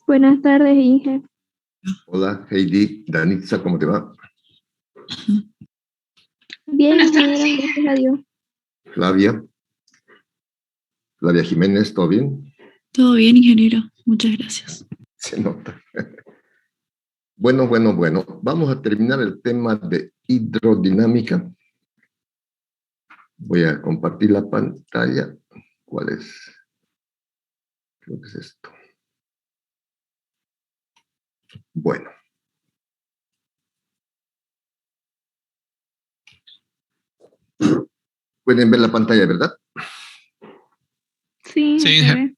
Buenas tardes, Inge. Hola, Heidi, Danitza, ¿cómo te va? Bien, ingeniero, gracias a Dios. Flavia Jiménez, ¿todo bien? Todo bien, ingeniero. Muchas gracias. Se nota. Bueno. Vamos a terminar el tema de hidrodinámica. Voy a compartir la pantalla. ¿Cuál es? Creo que es esto. Bueno. Pueden ver la pantalla, ¿verdad? Sí, se ve.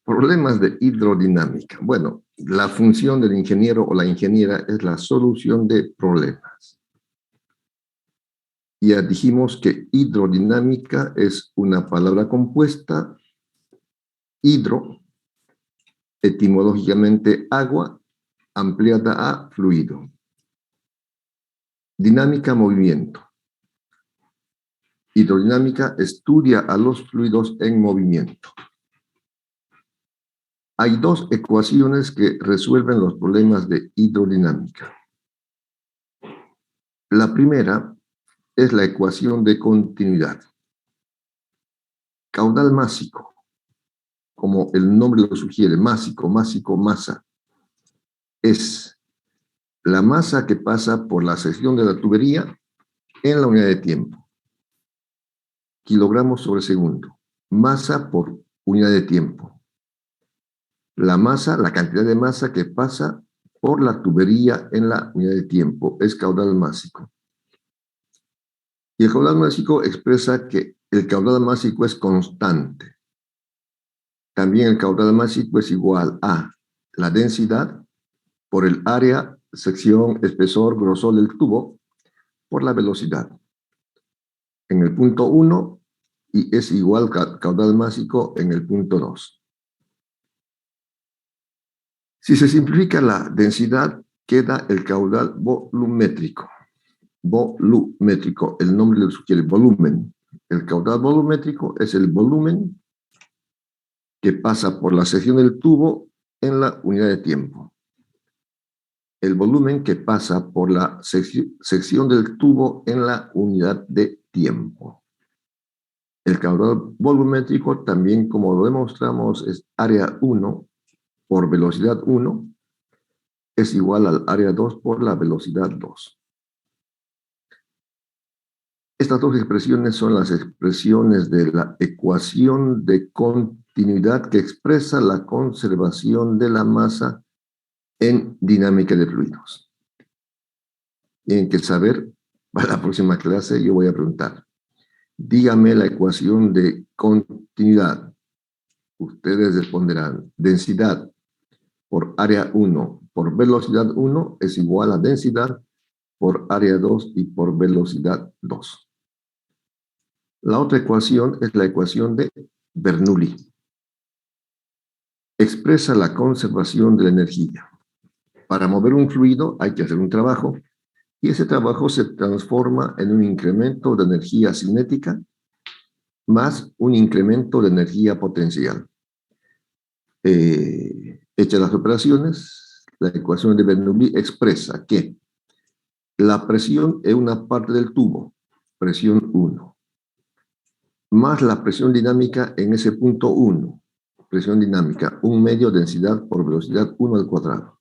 Problemas de hidrodinámica. Bueno, la función del ingeniero o la ingeniera es la solución de problemas. Ya dijimos que hidrodinámica es una palabra compuesta, hidro, etimológicamente agua, ampliada a fluido. Dinámica, movimiento. Hidrodinámica estudia a los fluidos en movimiento. Hay dos ecuaciones que resuelven los problemas de hidrodinámica. La primera es la ecuación de continuidad. Caudal másico, como el nombre lo sugiere, másico, masa, es la masa que pasa por la sección de la tubería en la unidad de tiempo. Kilogramos sobre segundo. Masa por unidad de tiempo. La masa, la cantidad de masa que pasa por la tubería en la unidad de tiempo es caudal másico. Y el caudal másico expresa que el caudal másico es constante. También el caudal másico es igual a la densidad por el área, sección, espesor, grosor del tubo, por la velocidad. En el punto 1, y es igual caudal másico en el punto 2. Si se simplifica la densidad, queda el caudal volumétrico. Volumétrico, el nombre le sugiere volumen. El caudal volumétrico es el volumen que pasa por la sección del tubo en la unidad de tiempo. El volumen que pasa por la sección del tubo en la unidad de tiempo. El caudal volumétrico también, como lo demostramos, es área 1 por velocidad 1 es igual al área 2 por la velocidad 2. Estas dos expresiones son las expresiones de la ecuación de continuidad que expresa la conservación de la masa en dinámica de fluidos. Tienen que saber, para la próxima clase yo voy a preguntar, dígame la ecuación de continuidad. Ustedes responderán, densidad por área 1 por velocidad 1 es igual a densidad por área 2 y por velocidad 2. La otra ecuación es la ecuación de Bernoulli. Expresa la conservación de la energía. Para mover un fluido hay que hacer un trabajo y ese trabajo se transforma en un incremento de energía cinética más un incremento de energía potencial. Hechas las operaciones, la ecuación de Bernoulli expresa que la presión en una parte del tubo, presión 1, más la presión dinámica en ese punto 1, presión dinámica, 1 medio densidad por velocidad 1 al cuadrado,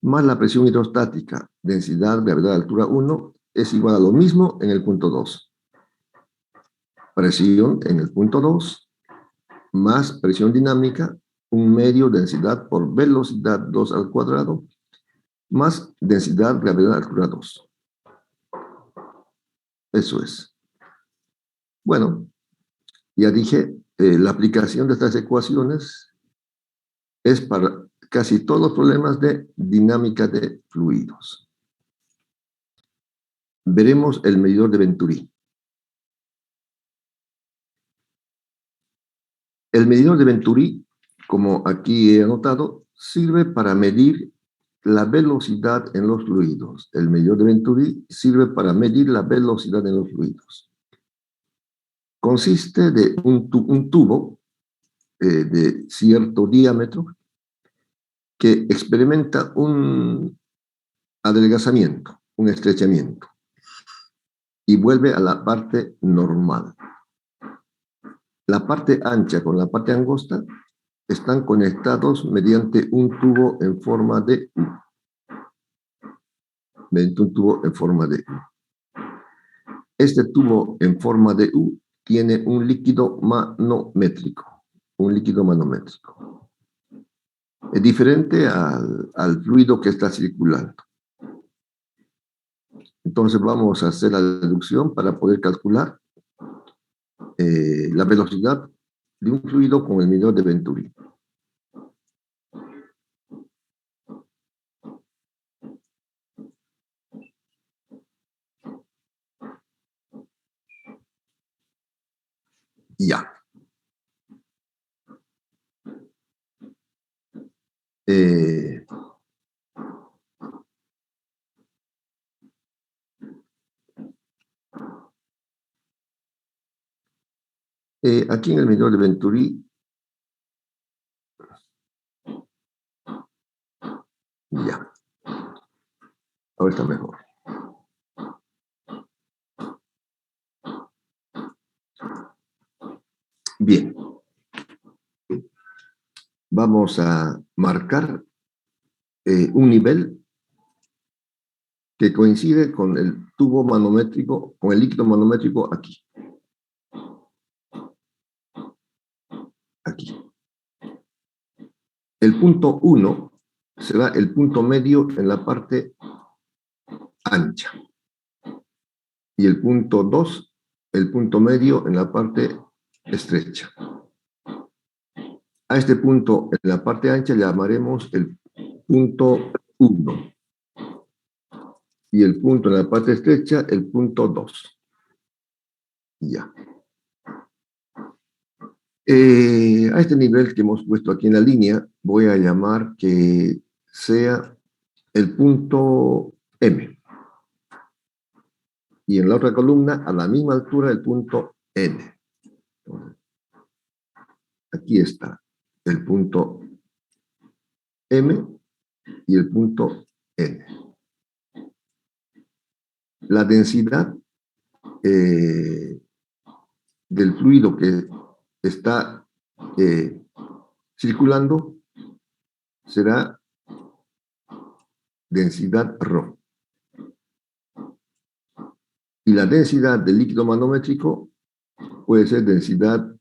más la presión hidrostática, densidad, gravedad, altura 1, es igual a lo mismo en el punto 2. Presión en el punto 2, más presión dinámica, 1 medio densidad por velocidad 2 al cuadrado, más densidad, gravedad, altura 2. Eso es. Bueno, ya dije, la aplicación de estas ecuaciones es para casi todos los problemas de dinámica de fluidos. Veremos el medidor de Venturi. El medidor de Venturi, como aquí he anotado, sirve para medir la velocidad en los fluidos. El medidor de Venturi sirve para medir la velocidad en los fluidos. Consiste de un tubo de cierto diámetro que experimenta un adelgazamiento, un estrechamiento, y vuelve a la parte normal. La parte ancha con la parte angosta están conectados mediante un tubo en forma de U. Mediante un tubo en forma de U. Este tubo en forma de U tiene un líquido manométrico. Un líquido manométrico. Es diferente al fluido que está circulando. Entonces vamos a hacer la deducción para poder calcular la velocidad de un fluido con el medidor de Venturi. Ya. Aquí en el medidor de Venturi, ya. Ahora está mejor. Bien. Vamos a marcar un nivel que coincide con el tubo manométrico, con el líquido manométrico aquí. Aquí. El punto 1 será el punto medio en la parte ancha. Y el punto 2, el punto medio en la parte estrecha. A este punto en la parte ancha le llamaremos el punto 1. Y el punto en la parte estrecha, el punto 2. Ya. A este nivel que hemos puesto aquí en la línea, voy a llamar que sea el punto M. Y en la otra columna, a la misma altura, el punto N. Aquí está el punto M y el punto N. La densidad del fluido que está circulando será densidad ρ. Y la densidad del líquido manométrico puede ser densidad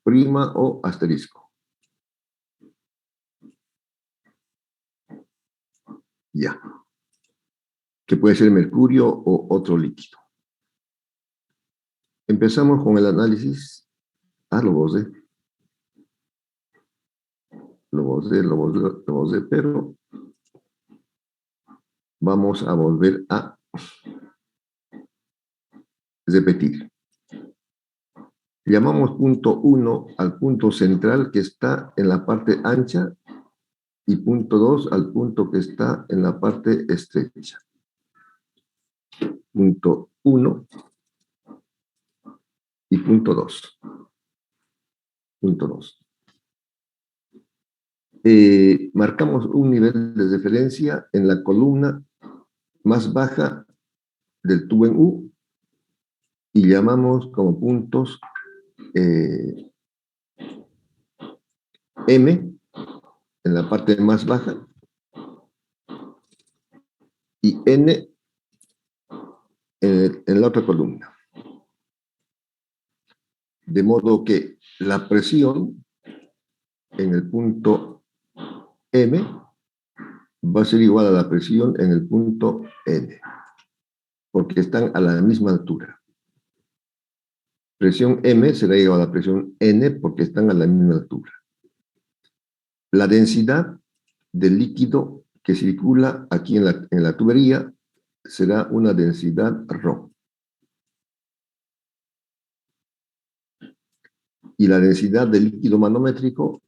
prima o asterisco. Ya. Que puede ser mercurio o otro líquido. Empezamos con el análisis. Lo bosé. Lo bosé, pero vamos a volver a repetir. Llamamos punto 1 al punto central que está en la parte ancha y punto 2 al punto que está en la parte estrecha. Punto 1 y punto 2. Punto 2. Marcamos un nivel de referencia en la columna más baja del tubo en U y llamamos como puntos M en la parte más baja y N en la otra columna. De modo que la presión en el punto M va a ser igual a la presión en el punto N, porque están a la misma altura. Presión M será igual a la presión N porque están a la misma altura. La densidad del líquido que circula aquí en la tubería será una densidad ρ. Y la densidad del líquido manométrico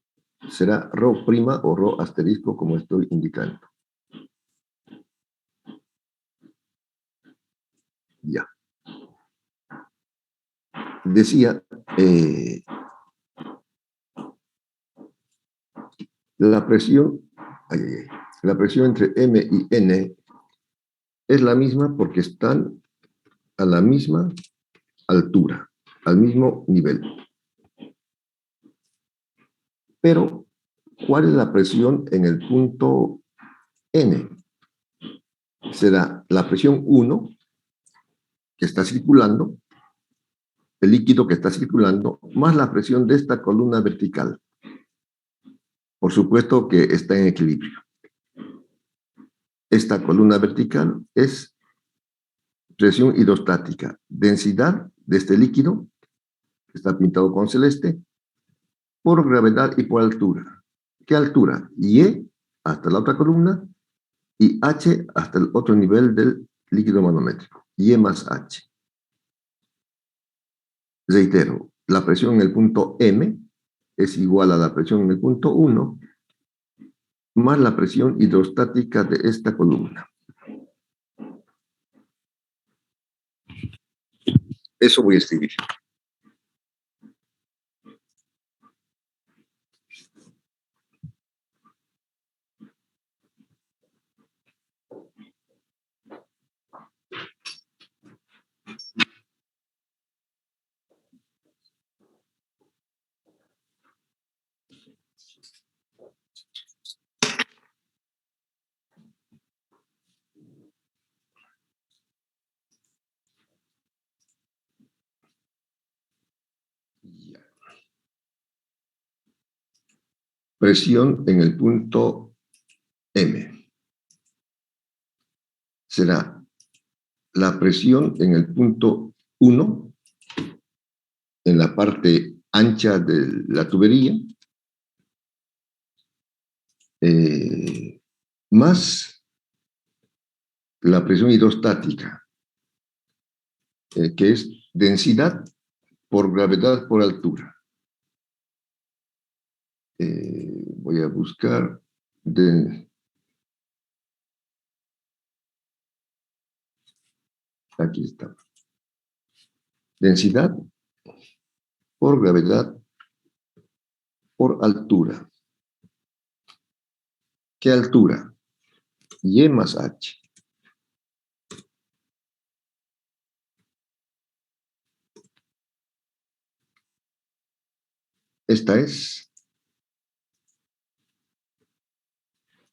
será ρ' o ρ asterisco, como estoy indicando. Ya. Decía, La presión, la presión entre M y N es la misma porque están a la misma altura, al mismo nivel. Pero, ¿cuál es la presión en el punto N? Será la presión 1, que está circulando, el líquido que está circulando, más la presión de esta columna vertical. Por supuesto que está en equilibrio. Esta columna vertical es presión hidrostática, densidad de este líquido, que está pintado con celeste, por gravedad y por altura. ¿Qué altura? Y hasta la otra columna y H hasta el otro nivel del líquido manométrico. Y más H. Reitero, la presión en el punto M es igual a la presión en el punto 1 más la presión hidrostática de esta columna. Eso voy a escribir. Presión en el punto M será la presión en el punto 1, en la parte ancha de la tubería, más la presión hidrostática, que es densidad por gravedad por altura. Voy a buscar aquí está. Densidad por gravedad por altura. ¿Qué altura? Y más H. Esta es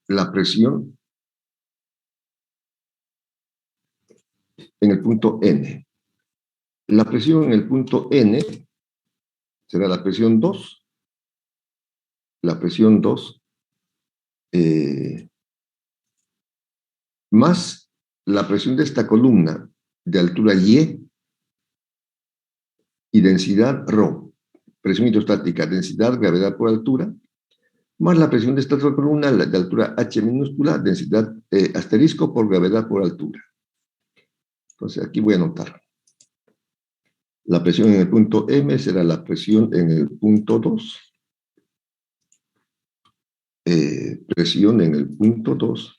la presión en el punto N. La presión en el punto N será la presión 2. La presión 2 más la presión de esta columna de altura Y densidad ρ. Presión hidrostática, densidad, gravedad por altura, más la presión de esta otra columna de altura H minúscula, densidad asterisco por gravedad por altura. Entonces aquí voy a anotar. La presión en el punto M será la presión en el punto 2. Presión en el punto 2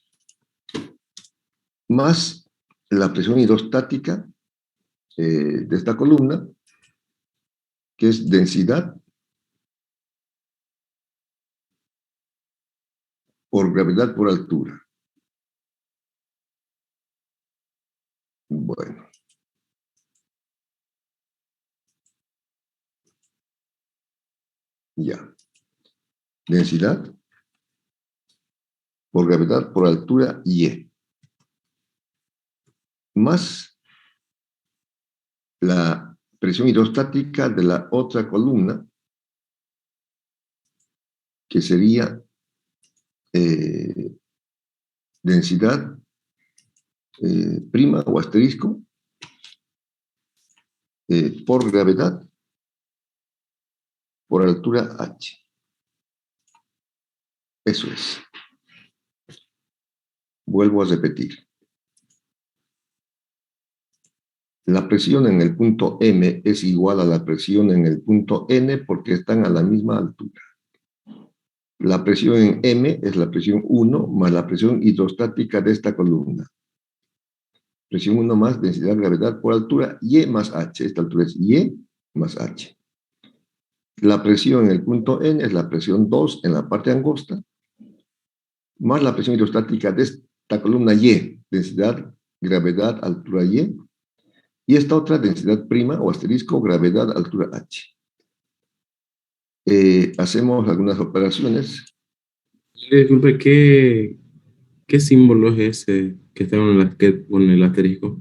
más la presión hidrostática de esta columna, que es densidad por gravedad por altura. Bueno. Ya. Densidad por gravedad por altura Y. Más la presión hidrostática de la otra columna, que sería densidad prima o asterisco por gravedad por altura H. Eso es. Vuelvo a repetir. La presión en el punto M es igual a la presión en el punto N porque están a la misma altura. La presión en M es la presión 1 más la presión hidrostática de esta columna. Presión 1 más densidad, gravedad por altura, Y más H. Esta altura es Y más H. La presión en el punto N es la presión 2 en la parte angosta más la presión hidrostática de esta columna Y, densidad, gravedad, altura Y, y esta otra densidad prima o asterisco, gravedad, altura H. Hacemos algunas operaciones. Disculpe, ¿qué símbolo es ese que está con el asterisco?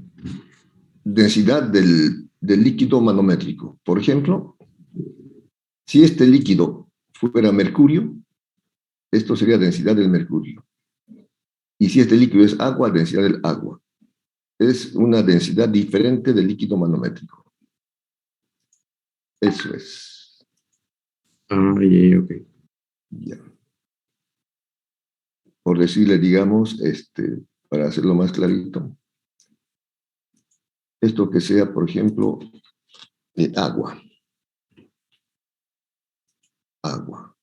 Densidad del líquido manométrico. Por ejemplo, si este líquido fuera mercurio, esto sería densidad del mercurio. Y si este líquido es agua, densidad del agua. Es una densidad diferente del líquido manométrico. Eso es. Ah, ya, ok. Ya. Por decirle, digamos, para hacerlo más clarito, esto que sea, por ejemplo, agua. Agua.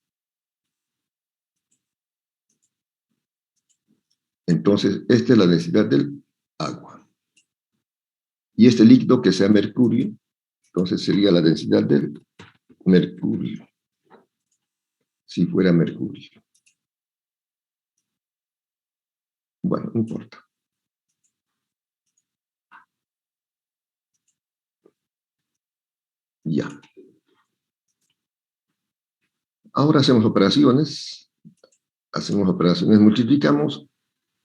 Entonces, esta es la densidad del agua. Y este líquido que sea mercurio, entonces sería la densidad del mercurio. Si fuera mercurio. Bueno, no importa. Ya. Ahora hacemos operaciones. Multiplicamos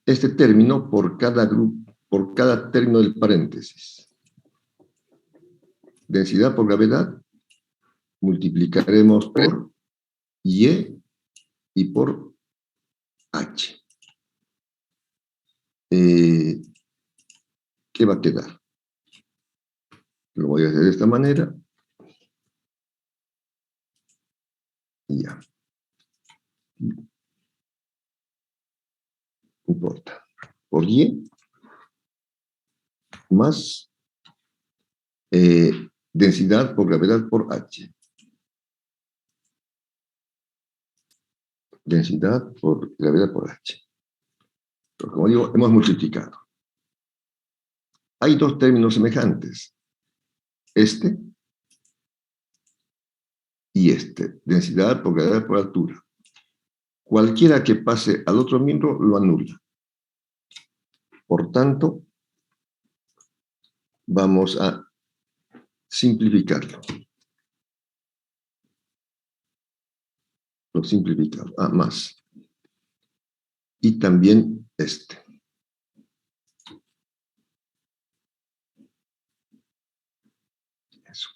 este término por cada grupo, por cada término del paréntesis. Densidad por gravedad, multiplicaremos por Y y por H. ¿Qué va a quedar? Lo voy a hacer de esta manera. Ya. No importa. Por Y más densidad por gravedad por H. Densidad por gravedad por H. Pero como digo, hemos multiplicado. Hay dos términos semejantes. Este y este. Densidad por gravedad por altura. Cualquiera que pase al otro miembro lo anula. Por tanto, vamos a simplificarlo. Lo simplificamos a más. Y también este. Eso.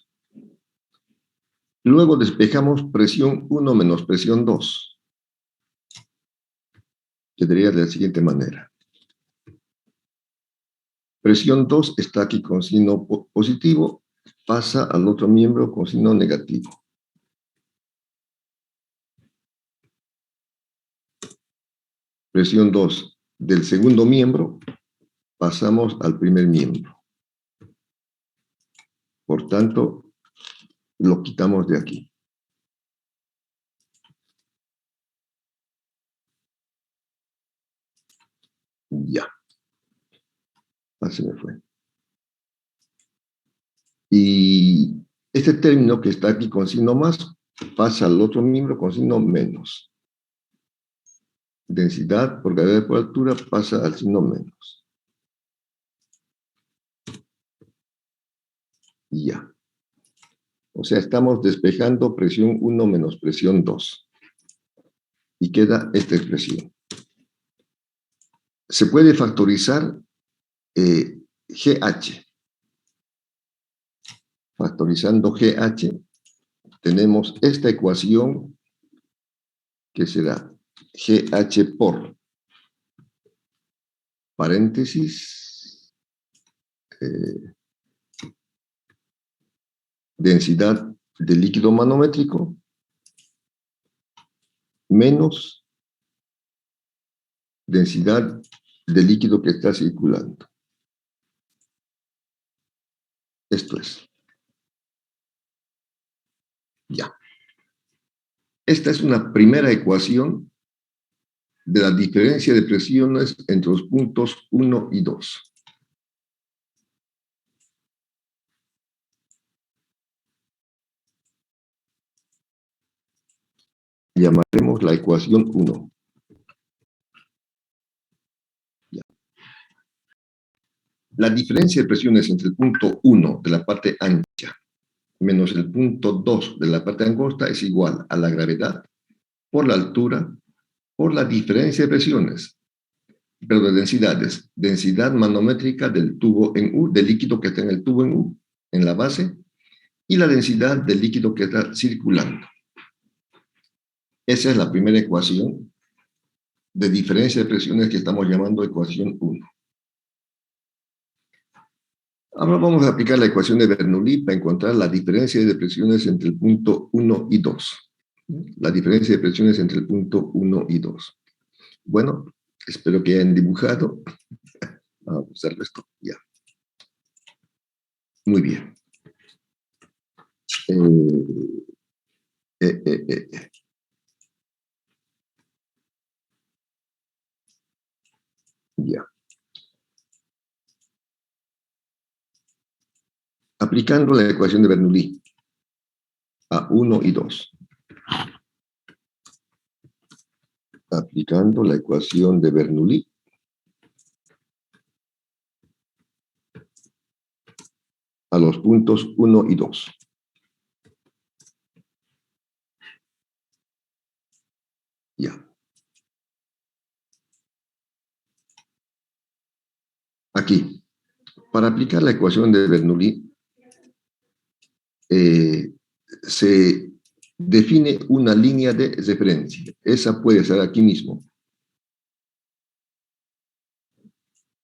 Luego despejamos presión 1 menos presión 2. Quedaría de la siguiente manera. Presión 2 está aquí con signo positivo, pasa al otro miembro con signo negativo. Presión 2 del segundo miembro, pasamos al primer miembro. Por tanto, lo quitamos de aquí. Ya. Así me fue. Y este término que está aquí con signo más, pasa al otro miembro con signo menos. Densidad por gravedad por altura pasa al signo menos. Ya. O sea, estamos despejando presión 1 menos presión 2. Y queda esta expresión. Se puede factorizar GH. Factorizando GH, tenemos esta ecuación que será GH por paréntesis densidad del líquido manométrico menos densidad del líquido que está circulando. Esto es. Ya. Esta es una primera ecuación de la diferencia de presiones entre los puntos 1 y 2. Llamaremos la ecuación 1. La diferencia de presiones entre el punto 1 de la parte ancha menos el punto 2 de la parte angosta es igual a la gravedad por la altura por la diferencia de presiones, pero de densidades. Densidad manométrica del tubo en U, del líquido que está en el tubo en U, en la base, y la densidad del líquido que está circulando. Esa es la primera ecuación de diferencia de presiones que estamos llamando ecuación 1. Ahora vamos a aplicar la ecuación de Bernoulli para encontrar la diferencia de presiones entre el punto 1 y 2. La diferencia de presiones entre el punto 1 y 2. Bueno, espero que hayan dibujado. Vamos a usar esto. Ya. Muy bien. Ya. Aplicando la ecuación de Bernoulli a 1 y 2. Aplicando la ecuación de Bernoulli a los puntos 1 y 2. Ya. Aquí, para aplicar la ecuación de Bernoulli, se define una línea de referencia. Esa puede ser aquí mismo.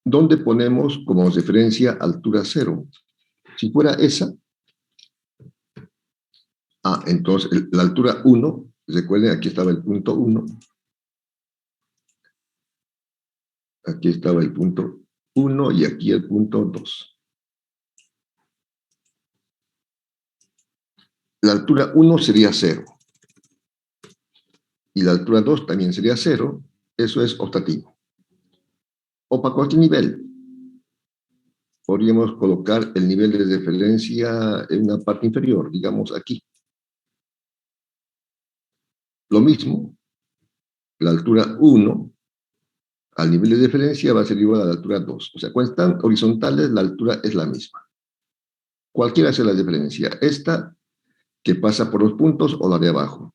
Donde ponemos como referencia altura 0. Si fuera esa, entonces la altura 1, recuerden, aquí estaba el punto 1. Aquí estaba el punto 1 y aquí el punto 2. La altura 1 sería 0. Y la altura 2 también sería 0. Eso es optativo. O para cualquier nivel. Podríamos colocar el nivel de referencia en una parte inferior, digamos aquí. Lo mismo, la altura 1 al nivel de referencia va a ser igual a la altura 2. O sea, cuando están horizontales, la altura es la misma. Cualquiera sea la diferencia. Esta que pasa por los puntos o la de abajo.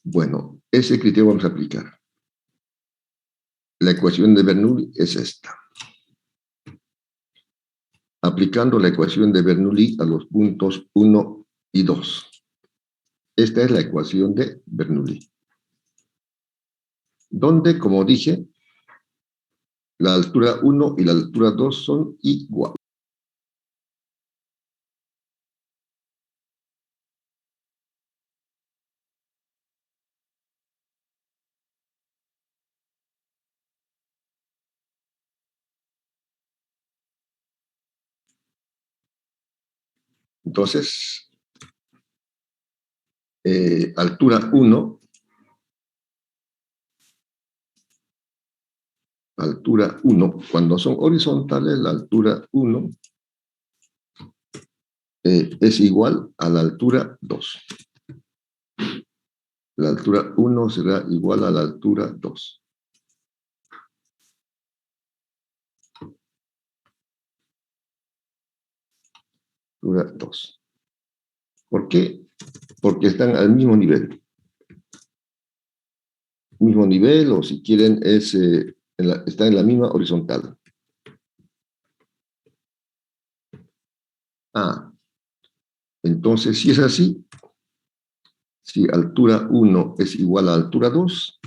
Bueno, ese criterio vamos a aplicar. La ecuación de Bernoulli es esta. Aplicando la ecuación de Bernoulli a los puntos 1 y 2. Esta es la ecuación de Bernoulli. Donde, como dije, la altura 1 y la altura 2 son iguales. Entonces, altura 1, cuando son horizontales, la altura 1 es igual a la altura 2. La altura 1 será igual a la altura 2. Altura 2. ¿Por qué? Porque están al mismo nivel. Mismo nivel, o si quieren, está en la misma horizontal. Entonces, si es así, si altura 1 es igual a altura 2,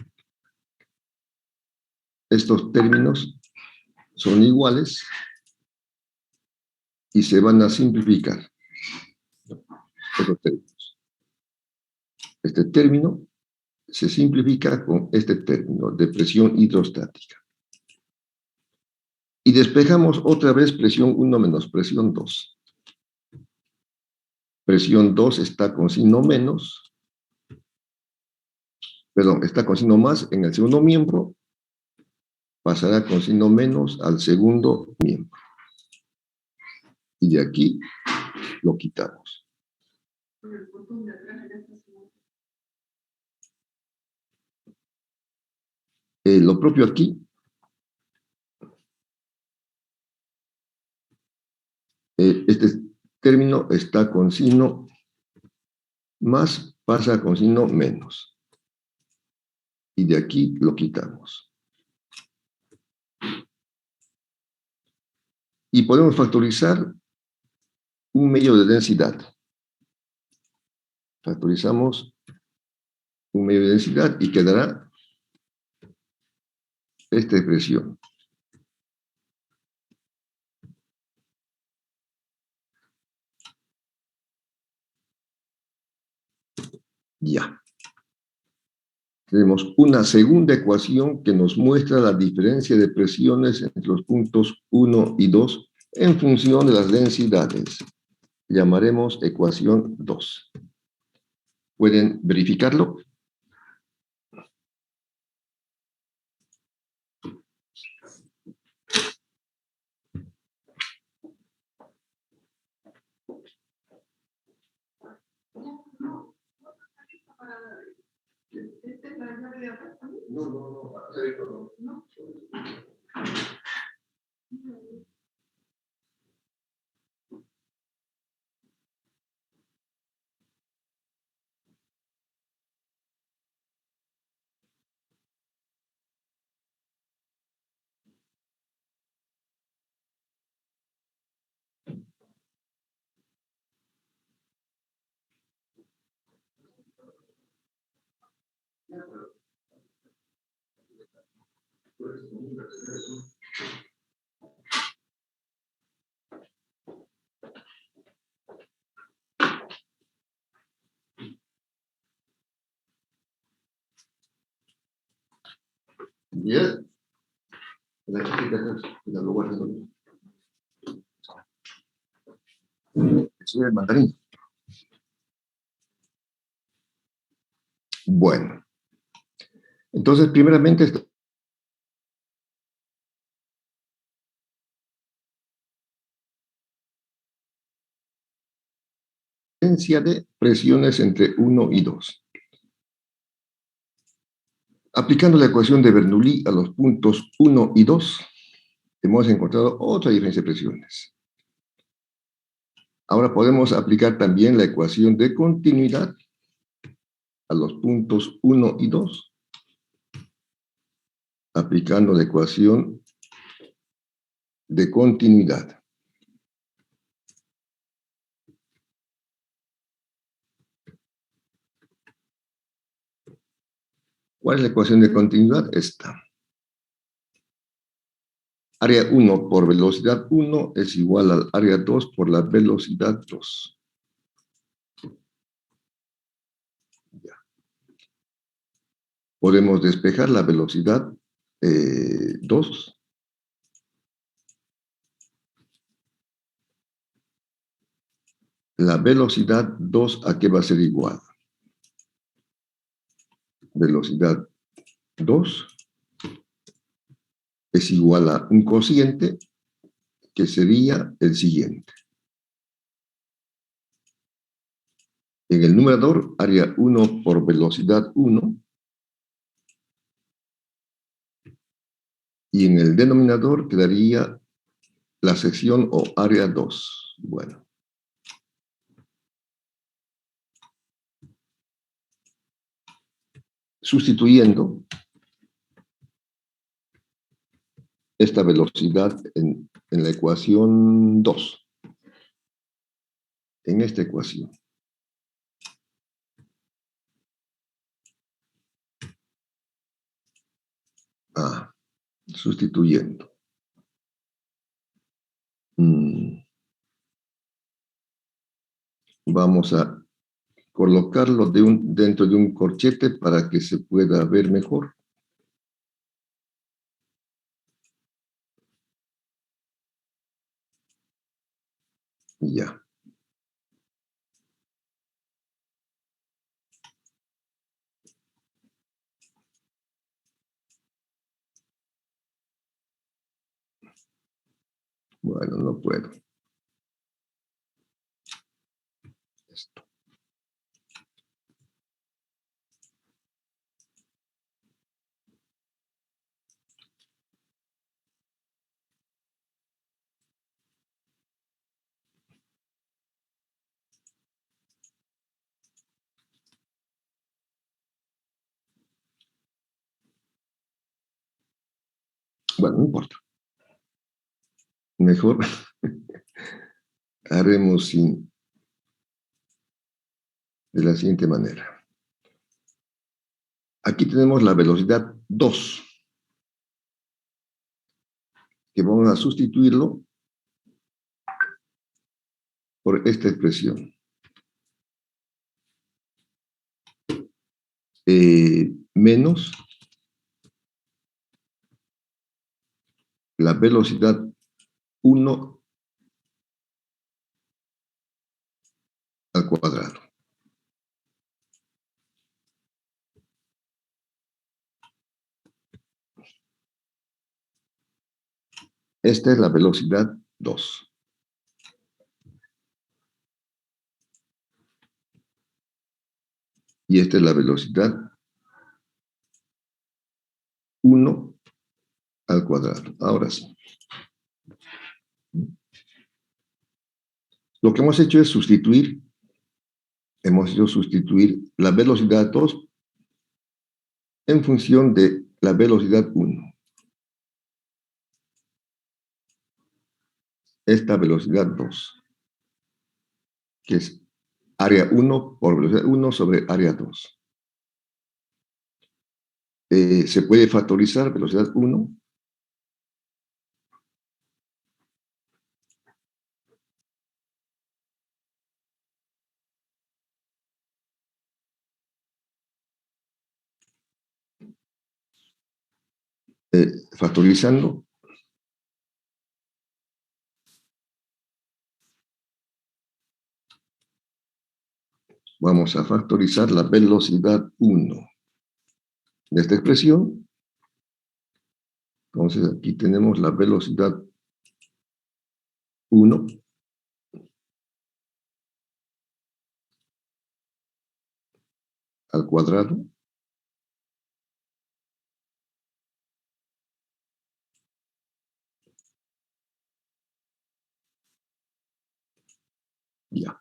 estos términos son iguales y se van a simplificar. Estos términos. Este término se simplifica con este término de presión hidrostática. Y despejamos otra vez presión 1 menos presión 2. Presión 2 está con signo menos, perdón, está con signo más en el segundo miembro, pasará con signo menos al segundo miembro. Y de aquí lo quitamos. Lo propio aquí Este término está con signo más, pasa con signo menos. Y de aquí lo quitamos. Y podemos factorizar un medio de densidad. Factorizamos un medio de densidad y quedará esta expresión. Ya. Tenemos una segunda ecuación que nos muestra la diferencia de presiones entre los puntos 1 y 2 en función de las densidades. Llamaremos ecuación 2. ¿Pueden verificarlo? No. Bien. La chiquita la lo guardo. Soy el mandarín. Bueno. Entonces, primeramente, diferencia de presiones entre 1 y 2. Aplicando la ecuación de Bernoulli a los puntos 1 y 2, hemos encontrado otra diferencia de presiones. Ahora podemos aplicar también la ecuación de continuidad a los puntos 1 y 2, aplicando la ecuación de continuidad. ¿Cuál es la ecuación de continuidad? Esta. Área 1 por velocidad 1 es igual al área 2 por la velocidad 2. Ya. Podemos despejar la velocidad 2. La velocidad 2, ¿a qué va a ser igual? Velocidad 2 es igual a un cociente que sería el siguiente. En el numerador, área 1 por velocidad 1. Y en el denominador quedaría la sección o área 2. Bueno. Sustituyendo esta velocidad en la ecuación 2. En esta ecuación. Sustituyendo. Vamos a colocarlo dentro de un corchete para que se pueda ver mejor. Ya. Bueno, no puedo. Esto. Bueno, no importa. Mejor haremos de la siguiente manera. Aquí tenemos la velocidad 2, que vamos a sustituirlo por esta expresión. Menos la velocidad 1 al cuadrado. Esta es la velocidad 2. Y esta es la velocidad 1 al cuadrado. Ahora sí. Lo que hemos hecho es sustituir la velocidad 2 en función de la velocidad 1. Esta velocidad 2, que es área 1 por velocidad 1 sobre área 2. Se puede factorizar velocidad 1. Factorizando. Vamos a factorizar la velocidad 1 de esta expresión. Entonces aquí tenemos la velocidad 1 al cuadrado ya.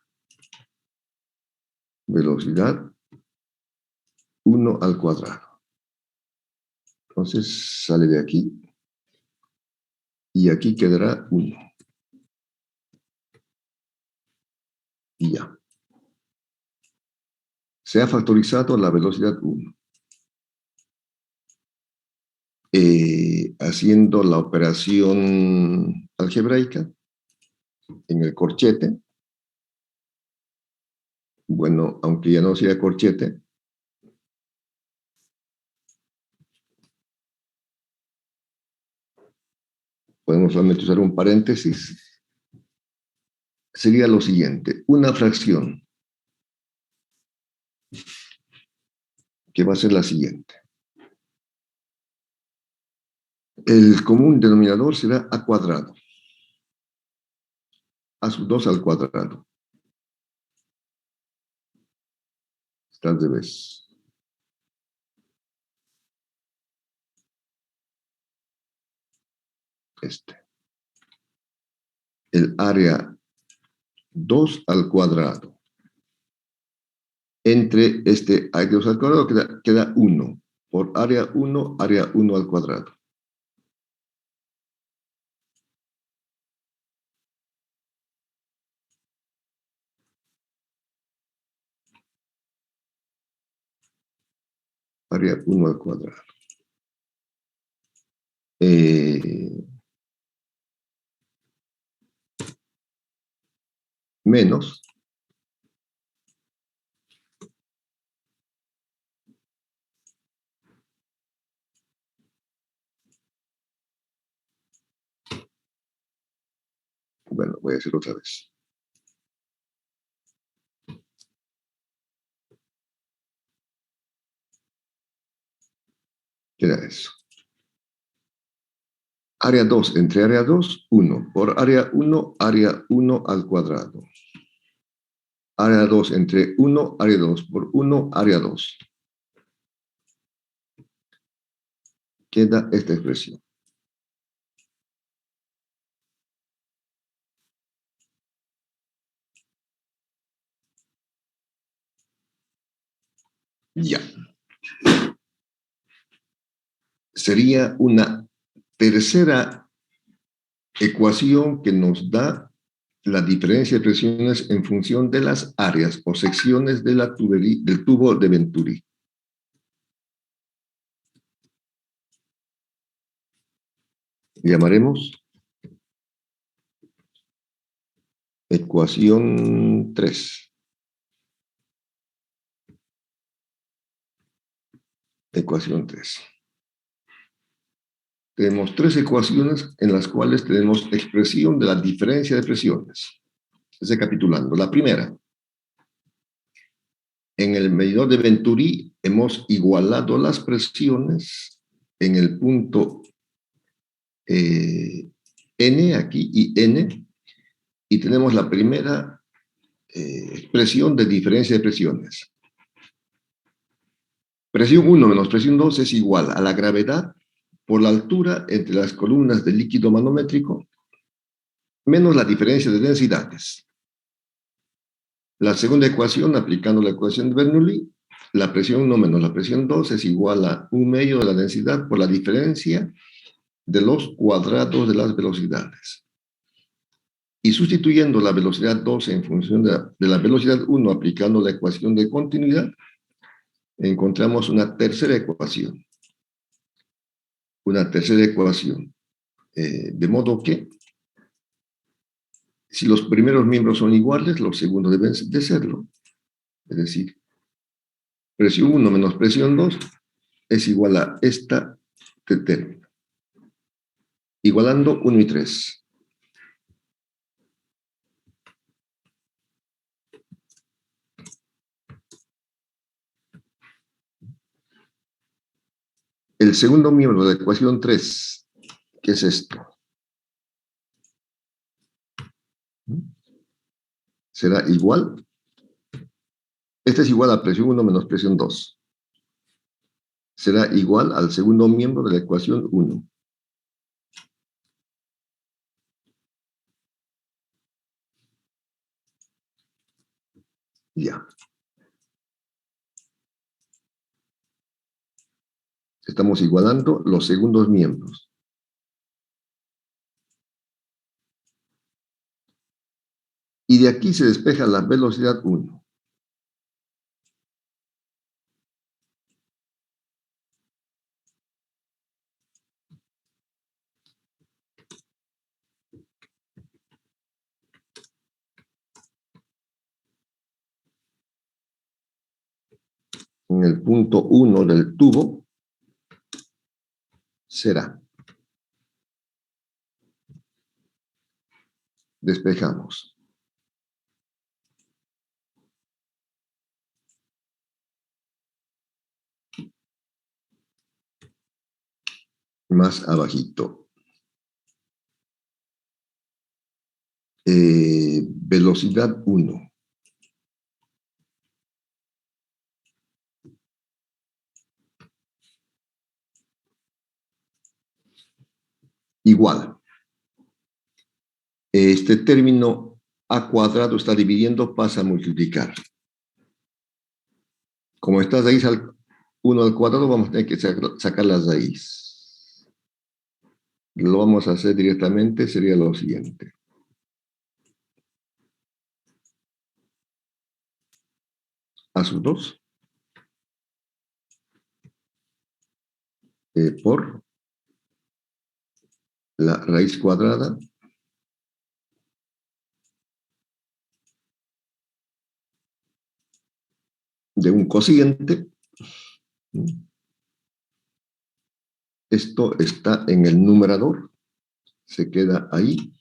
Velocidad 1 al cuadrado. Entonces sale de aquí y aquí quedará 1. Y ya. Se ha factorizado la velocidad 1. Haciendo la operación algebraica en el corchete. Bueno, aunque ya no sea corchete, podemos solamente usar un paréntesis. Sería lo siguiente: una fracción que va a ser la siguiente. El común denominador será a cuadrado. A sub 2 al cuadrado. Está al revés. El área 2 al cuadrado. Entre área 2 al cuadrado queda 1. Por área 1 al cuadrado. Área 1 al cuadrado. Menos bueno, voy a hacer otra vez. Queda eso. Área 2 entre área 2, 1. Por área 1 al cuadrado. Área 2 entre 1, área 2 por 1, área 2. Queda esta expresión. Ya. Sería una tercera ecuación que nos da la diferencia de presiones en función de las áreas o secciones de del tubo de Venturi. Llamaremos ecuación 3. Ecuación 3. Tenemos tres ecuaciones en las cuales tenemos expresión de la diferencia de presiones. Recapitulando. La primera, en el medidor de Venturi hemos igualado las presiones en el punto N, aquí, y N, y tenemos la primera expresión de diferencia de presiones. Presión 1 menos presión 2 es igual a la gravedad por la altura entre las columnas del líquido manométrico menos la diferencia de densidades. La segunda ecuación, aplicando la ecuación de Bernoulli, la presión 1 menos la presión 2 es igual a 1/2 de la densidad por la diferencia de los cuadrados de las velocidades. Y sustituyendo la velocidad 2 en función de la velocidad 1, aplicando la ecuación de continuidad, encontramos una tercera ecuación. De modo que, si los primeros miembros son iguales, los segundos deben de serlo. Es decir, presión 1 menos presión 2 es igual a esta término. Igualando 1 y 3. El segundo miembro de la ecuación 3, ¿qué es esto? Será igual. Este es igual a presión 1 menos presión 2. Será igual al segundo miembro de la ecuación 1. Ya. Estamos igualando los segundos miembros. Y de aquí se despeja la velocidad 1. En el punto 1 del tubo será. Despejamos. Más abajito. Velocidad 1. Igual. Este término a cuadrado está dividiendo, pasa a multiplicar. Como estas raíz 1 al cuadrado, vamos a tener que sacar las raíces. Lo vamos a hacer directamente, sería lo siguiente. A sub 2 por la raíz cuadrada de un cociente. Esto está en el numerador, se queda ahí.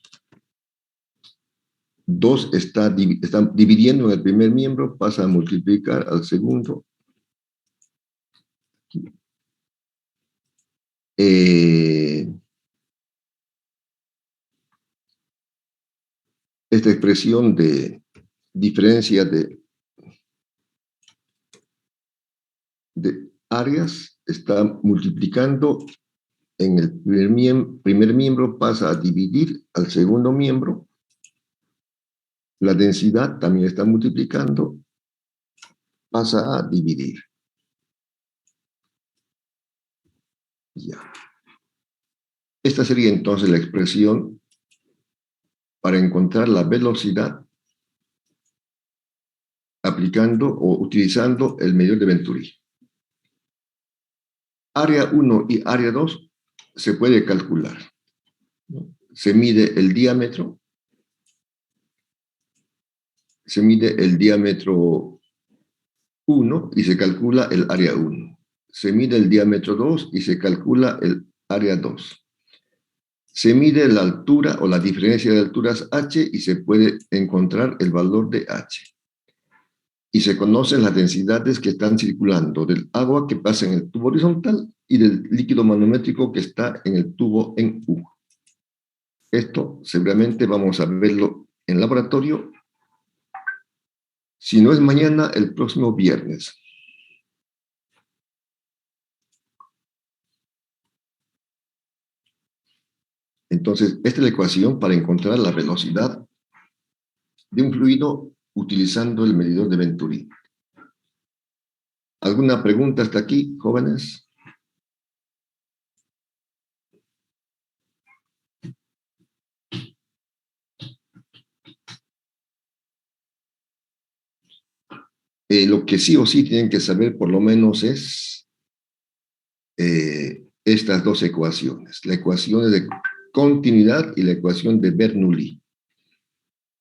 2 está dividiendo en el primer miembro, pasa a multiplicar al segundo. Esta expresión de diferencia de áreas está multiplicando en el primer miembro, pasa a dividir al segundo miembro. La densidad también está multiplicando, pasa a dividir. Ya. Esta sería entonces la expresión para encontrar la velocidad aplicando o utilizando el medidor de Venturi. Área 1 y área 2 se puede calcular, ¿no? Se mide el diámetro, se mide el diámetro 1 y se calcula el área 1. Se mide el diámetro 2 y se calcula el área 2. Se mide la altura o la diferencia de alturas h y se puede encontrar el valor de h. Y se conocen las densidades que están circulando del agua que pasa en el tubo horizontal y del líquido manométrico que está en el tubo en U. Esto seguramente vamos a verlo en laboratorio. Si no es mañana, el próximo viernes. Entonces, esta es la ecuación para encontrar la velocidad de un fluido utilizando el medidor de Venturi. ¿Alguna pregunta hasta aquí, jóvenes? Lo que sí o sí tienen que saber por lo menos es estas dos ecuaciones. La ecuación de continuidad y la ecuación de Bernoulli.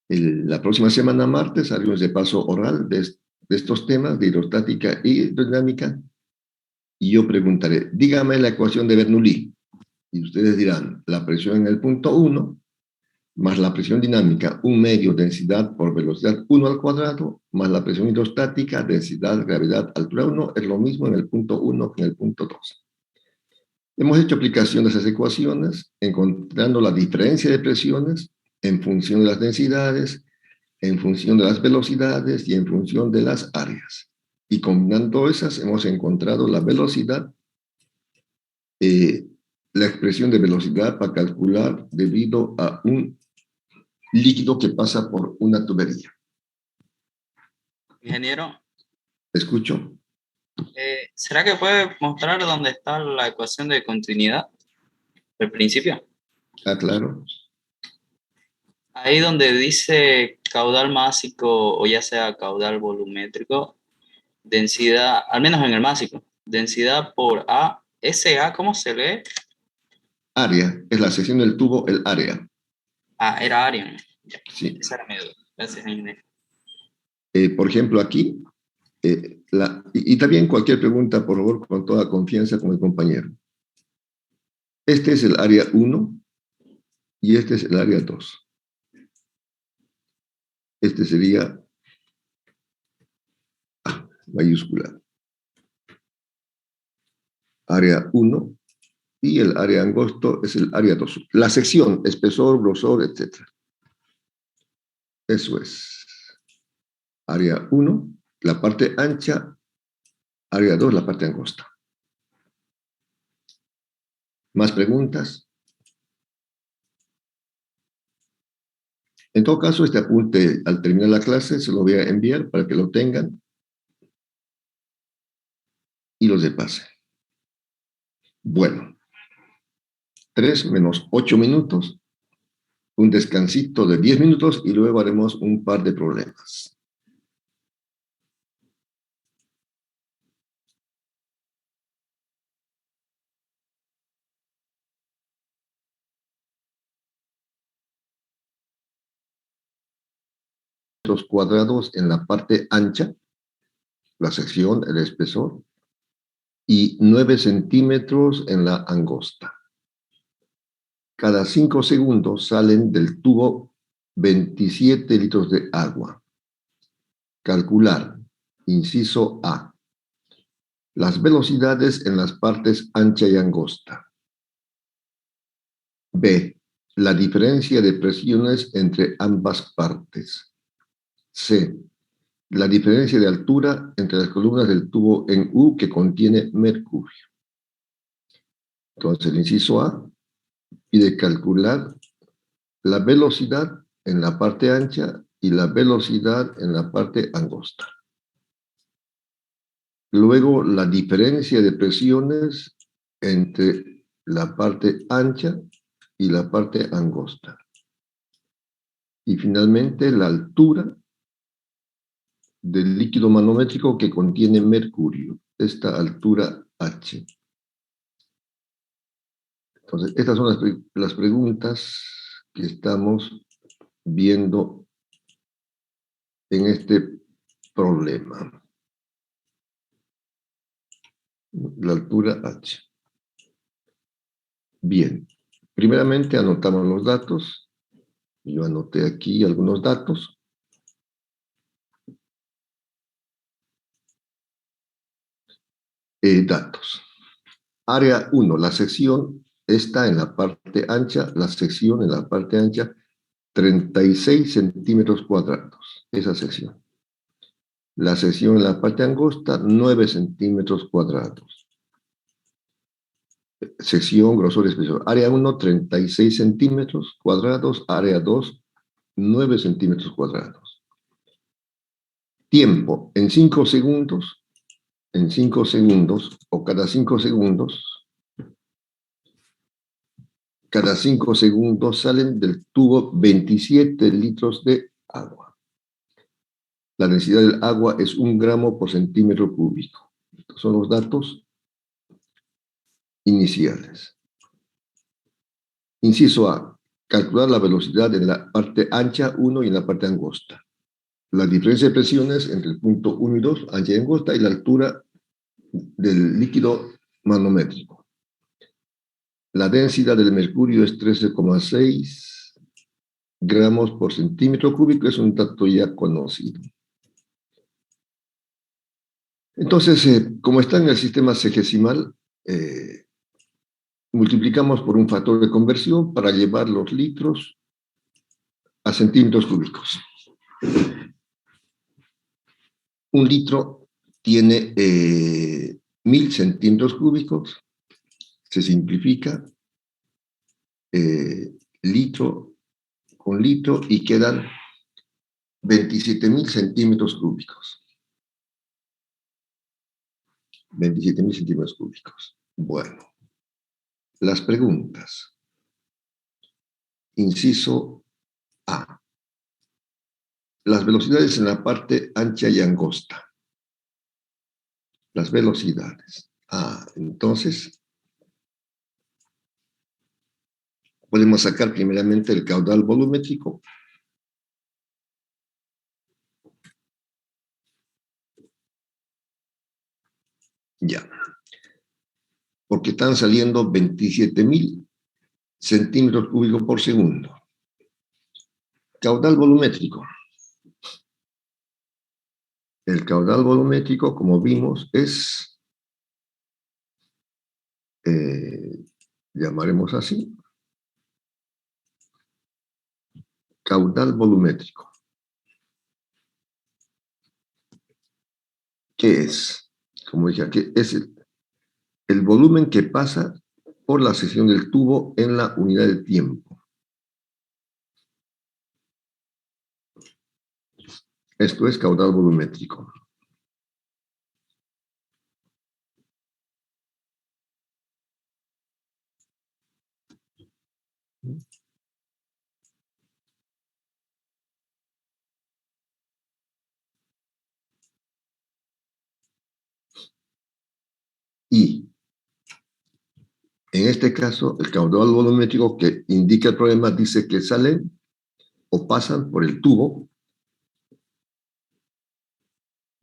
La próxima semana, martes, haremos de paso oral de estos temas de hidrostática y hidrodinámica. Y yo preguntaré, dígame la ecuación de Bernoulli. Y ustedes dirán, la presión en el punto 1 más la presión dinámica, 1 medio densidad por velocidad 1 al cuadrado, más la presión hidrostática, densidad, gravedad, altura 1, es lo mismo en el punto 1 que en el punto 2. Hemos hecho aplicación de esas ecuaciones, encontrando la diferencia de presiones en función de las densidades, en función de las velocidades y en función de las áreas. Y combinando esas, hemos encontrado la velocidad, la expresión de velocidad para calcular debido a un líquido que pasa por una tubería. Ingeniero, ¿Escucho? ¿será que puede mostrar dónde está la ecuación de continuidad del principio? Ah, claro. Ahí donde dice caudal másico o ya sea caudal volumétrico, densidad, al menos en el másico, densidad por A, SA, ¿cómo se lee? Área, es la sección del tubo, el área. Ah, era área. Ya, Sí. esa era mi duda. Gracias, ingeniero. Por ejemplo, aquí, y también cualquier pregunta, por favor, con toda confianza con el compañero. Este es el área 1 y este es el área 2. Este sería A, mayúscula. Área 1 y el área angosto es el área 2. La sección, espesor, grosor, etc. Eso es. Área 1, la parte ancha. Área 2, la parte angosta. ¿Más preguntas? En todo caso, este apunte al terminar la clase se lo voy a enviar para que lo tengan y los de pase. Bueno, 3 menos 8 minutos, un descansito de 10 minutos y luego haremos un par de problemas. Los cuadrados en la parte ancha, la sección, el espesor, y 9 centímetros en la angosta. Cada 5 segundos salen del tubo 27 litros de agua. Calcular, inciso A, las velocidades en las partes ancha y angosta. B, la diferencia de presiones entre ambas partes. C, la diferencia de altura entre las columnas del tubo en U que contiene mercurio. Entonces, el inciso A pide calcular la velocidad en la parte ancha y la velocidad en la parte angosta. Luego, la diferencia de presiones entre la parte ancha y la parte angosta. Y finalmente la altura del líquido manométrico que contiene mercurio, esta altura H. Entonces, estas son las preguntas que estamos viendo en este problema. La altura H. Bien, primeramente anotamos los datos. Yo anoté aquí algunos datos. Datos. Área 1, la sección está en la parte ancha, la sección en la parte ancha, 36 centímetros cuadrados, esa sección. La sección en la parte angosta, 9 centímetros cuadrados. Sección, grosor, espesor. Área 1, 36 centímetros cuadrados. Área 2, 9 centímetros cuadrados. Tiempo, en 5 segundos. En 5 segundos, o cada 5 segundos, salen del tubo 27 litros de agua. La densidad del agua es 1 gramo por centímetro cúbico. Estos son los datos iniciales. Inciso A. Calcular la velocidad en la parte ancha 1 y en la parte angosta. La diferencia de presiones entre el punto 1 y 2, ancha y angosta, y la altura del líquido manométrico. La densidad del mercurio es 13,6 gramos por centímetro cúbico, es un dato ya conocido. Entonces, como está en el sistema sexagesimal, multiplicamos por un factor de conversión para llevar los litros a centímetros cúbicos. Un litro tiene 1000 centímetros cúbicos, se simplifica, litro con litro, y quedan 27.000 centímetros cúbicos. 27.000 centímetros cúbicos. Bueno, las preguntas. Inciso A. Las velocidades en la parte ancha y angosta. Las velocidades. Entonces, podemos sacar primeramente el caudal volumétrico. Ya. Porque están saliendo 27.000 centímetros cúbicos por segundo. Caudal volumétrico. El caudal volumétrico, como vimos, es, llamaremos así, caudal volumétrico. ¿Qué es? Como dije aquí, es el volumen que pasa por la sección del tubo en la unidad de tiempo. Esto es caudal volumétrico. Y en este caso, el caudal volumétrico que indica el problema dice que salen o pasan por el tubo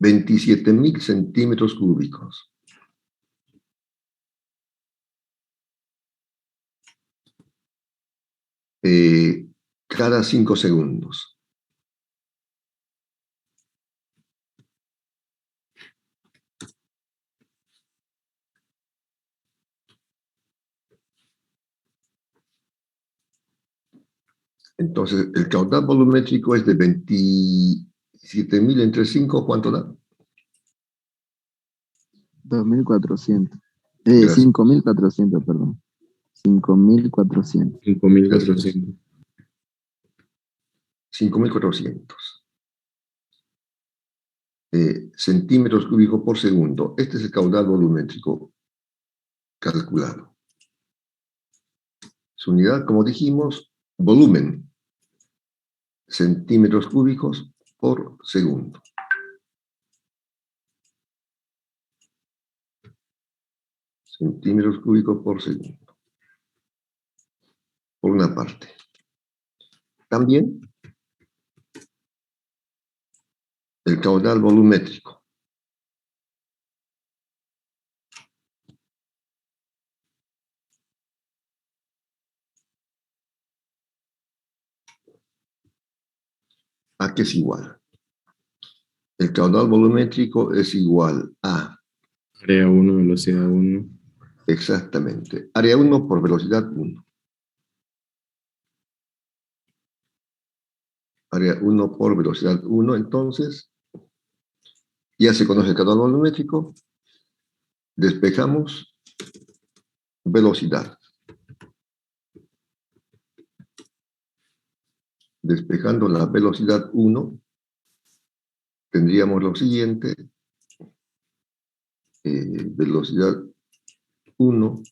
27.000 centímetros cúbicos. Cada 5 segundos. Entonces, el caudal volumétrico es de 27.000 entre 5, ¿cuánto da? 2.400. Gracias. 5.400, perdón. 5.400. 5.400. 5.400. Centímetros cúbicos por segundo. Este es el caudal volumétrico calculado. Su unidad, como dijimos, volumen, centímetros cúbicos por segundo. Centímetros cúbicos por segundo. Por una parte. También el caudal volumétrico. ¿A qué es igual? El caudal volumétrico es igual a... Área 1, velocidad 1. Exactamente. Área 1 por velocidad 1. Área 1 por velocidad 1, entonces, ya se conoce el caudal volumétrico. Despejamos velocidad. Despejando la velocidad 1, tendríamos lo siguiente. Velocidad 1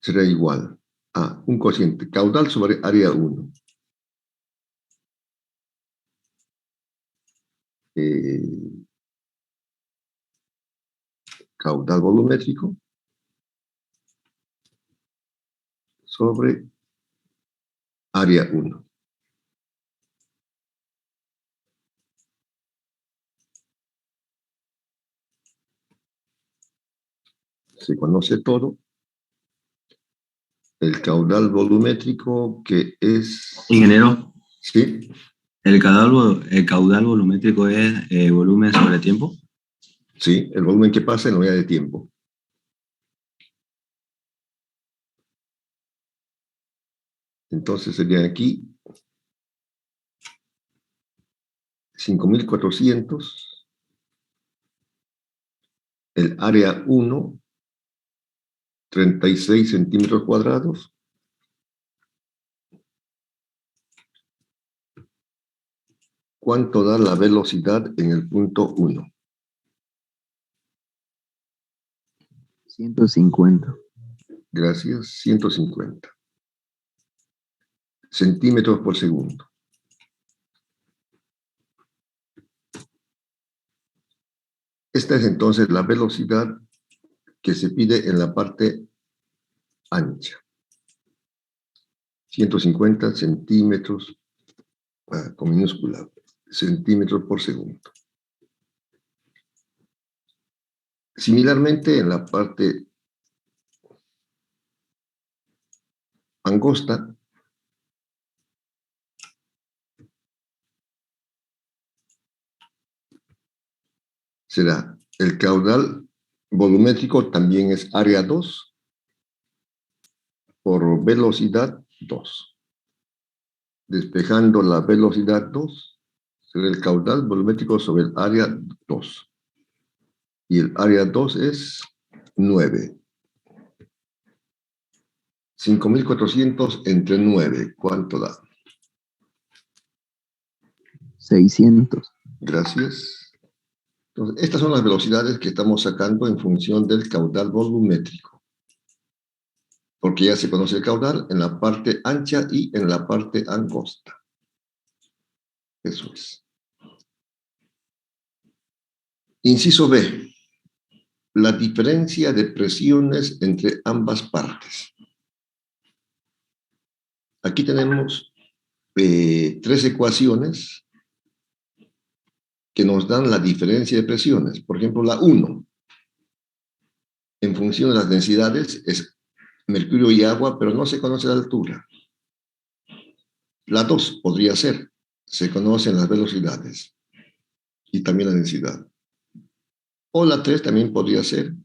será igual a un cociente caudal sobre área 1. Caudal volumétrico sobre área 1. Se conoce todo. El caudal volumétrico que es... Ingeniero, Sí, ¿el caudal volumétrico es volumen sobre tiempo? sí, el volumen que pasa en la unidad de tiempo. Entonces serían aquí 5.400. El área 1, 36 centímetros cuadrados. ¿Cuánto da la velocidad en el punto 1? 150. Gracias, 150 centímetros por segundo. Esta es entonces la velocidad que se pide en la parte ancha. 150 centímetros, con minúscula, centímetros por segundo. Similarmente, en la parte angosta, será el caudal volumétrico, también es área 2 por velocidad 2. Despejando la velocidad 2, será el caudal volumétrico sobre el área 2. Y el área 2 es 9. 5.400 entre 9, ¿cuánto da? 600. Gracias. Entonces, estas son las velocidades que estamos sacando en función del caudal volumétrico. Porque ya se conoce el caudal en la parte ancha y en la parte angosta. Eso es. Inciso B. La diferencia de presiones entre ambas partes. Aquí tenemos 3 ecuaciones que nos dan la diferencia de presiones. Por ejemplo, la 1, en función de las densidades, es mercurio y agua, pero no se conoce la altura. La 2 podría ser, se conocen las velocidades y también la densidad. O la 3 también podría ser,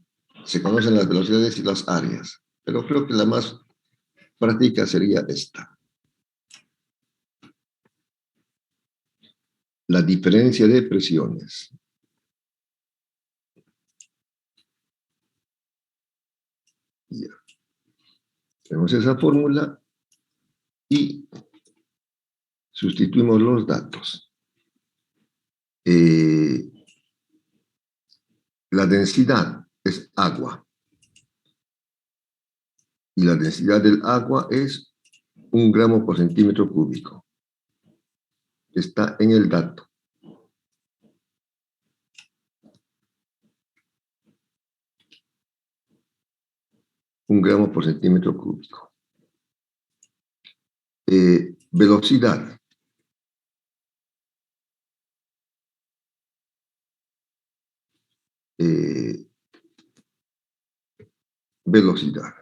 se conocen las velocidades y las áreas, pero creo que la más práctica sería esta. La diferencia de presiones. Ya. Tenemos esa fórmula y sustituimos los datos. La densidad es agua. Y la densidad del agua es 1 gramo por centímetro cúbico. Está en el dato. Un gramo por centímetro cúbico. Velocidad. Velocidad.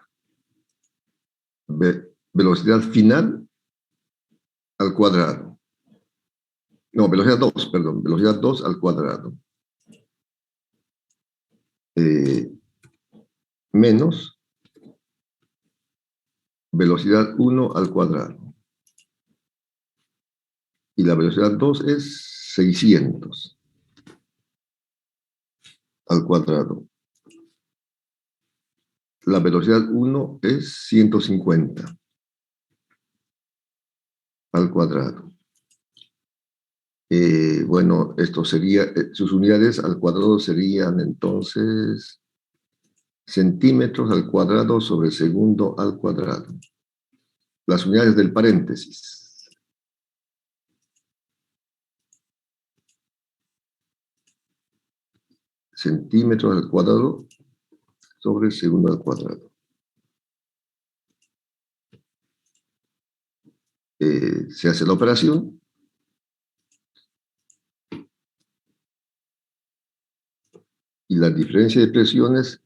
Velocidad final al cuadrado. No, velocidad 2, perdón. Velocidad 2 al cuadrado. Menos velocidad 1 al cuadrado. Y la velocidad 2 es 600 al cuadrado. La velocidad 1 es 150 al cuadrado. Bueno, esto sería, sus unidades al cuadrado serían entonces centímetros al cuadrado sobre segundo al cuadrado. Las unidades del paréntesis. Centímetros al cuadrado sobre segundo al cuadrado. Se hace la operación. Y la diferencia de presiones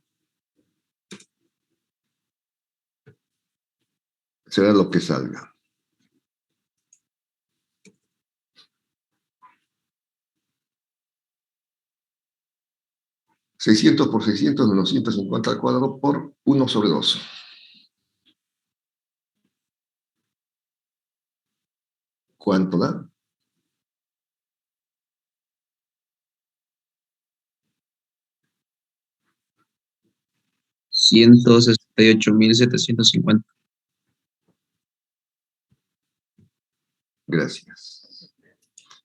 será lo que salga. ¿600 por 600 menos 150 al cuadrado por 1 sobre 2? ¿Cuánto da? 168.750. Gracias.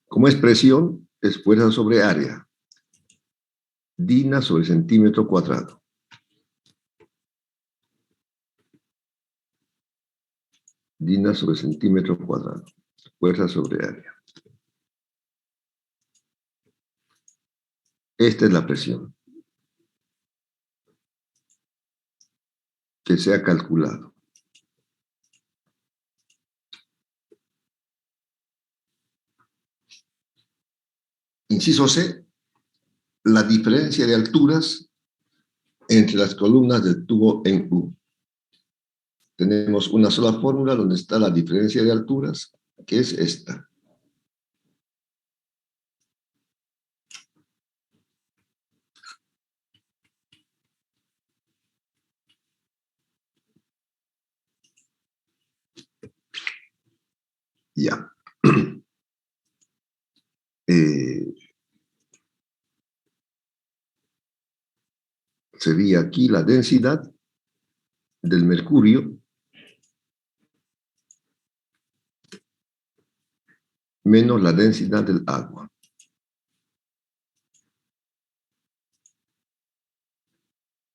Como expresión, es fuerza sobre área. Dina sobre centímetro cuadrado. Dina sobre centímetro cuadrado. Fuerza sobre área. Esta es la presión que se ha calculado. Inciso C, la diferencia de alturas entre las columnas del tubo en U. Tenemos una sola fórmula donde está la diferencia de alturas, que es esta. Ya. Sería aquí la densidad del mercurio menos la densidad del agua.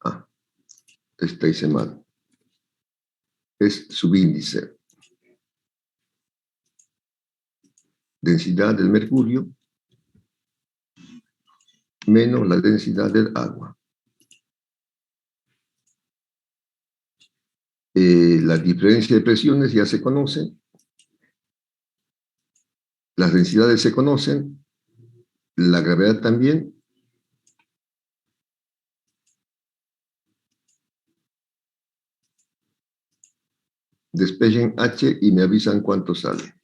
Ah, esta hice mal. Es subíndice. Densidad del mercurio menos la densidad del agua. La diferencia de presiones ya se conoce. Las densidades se conocen. La gravedad también. Despejen H y me avisan cuánto sale.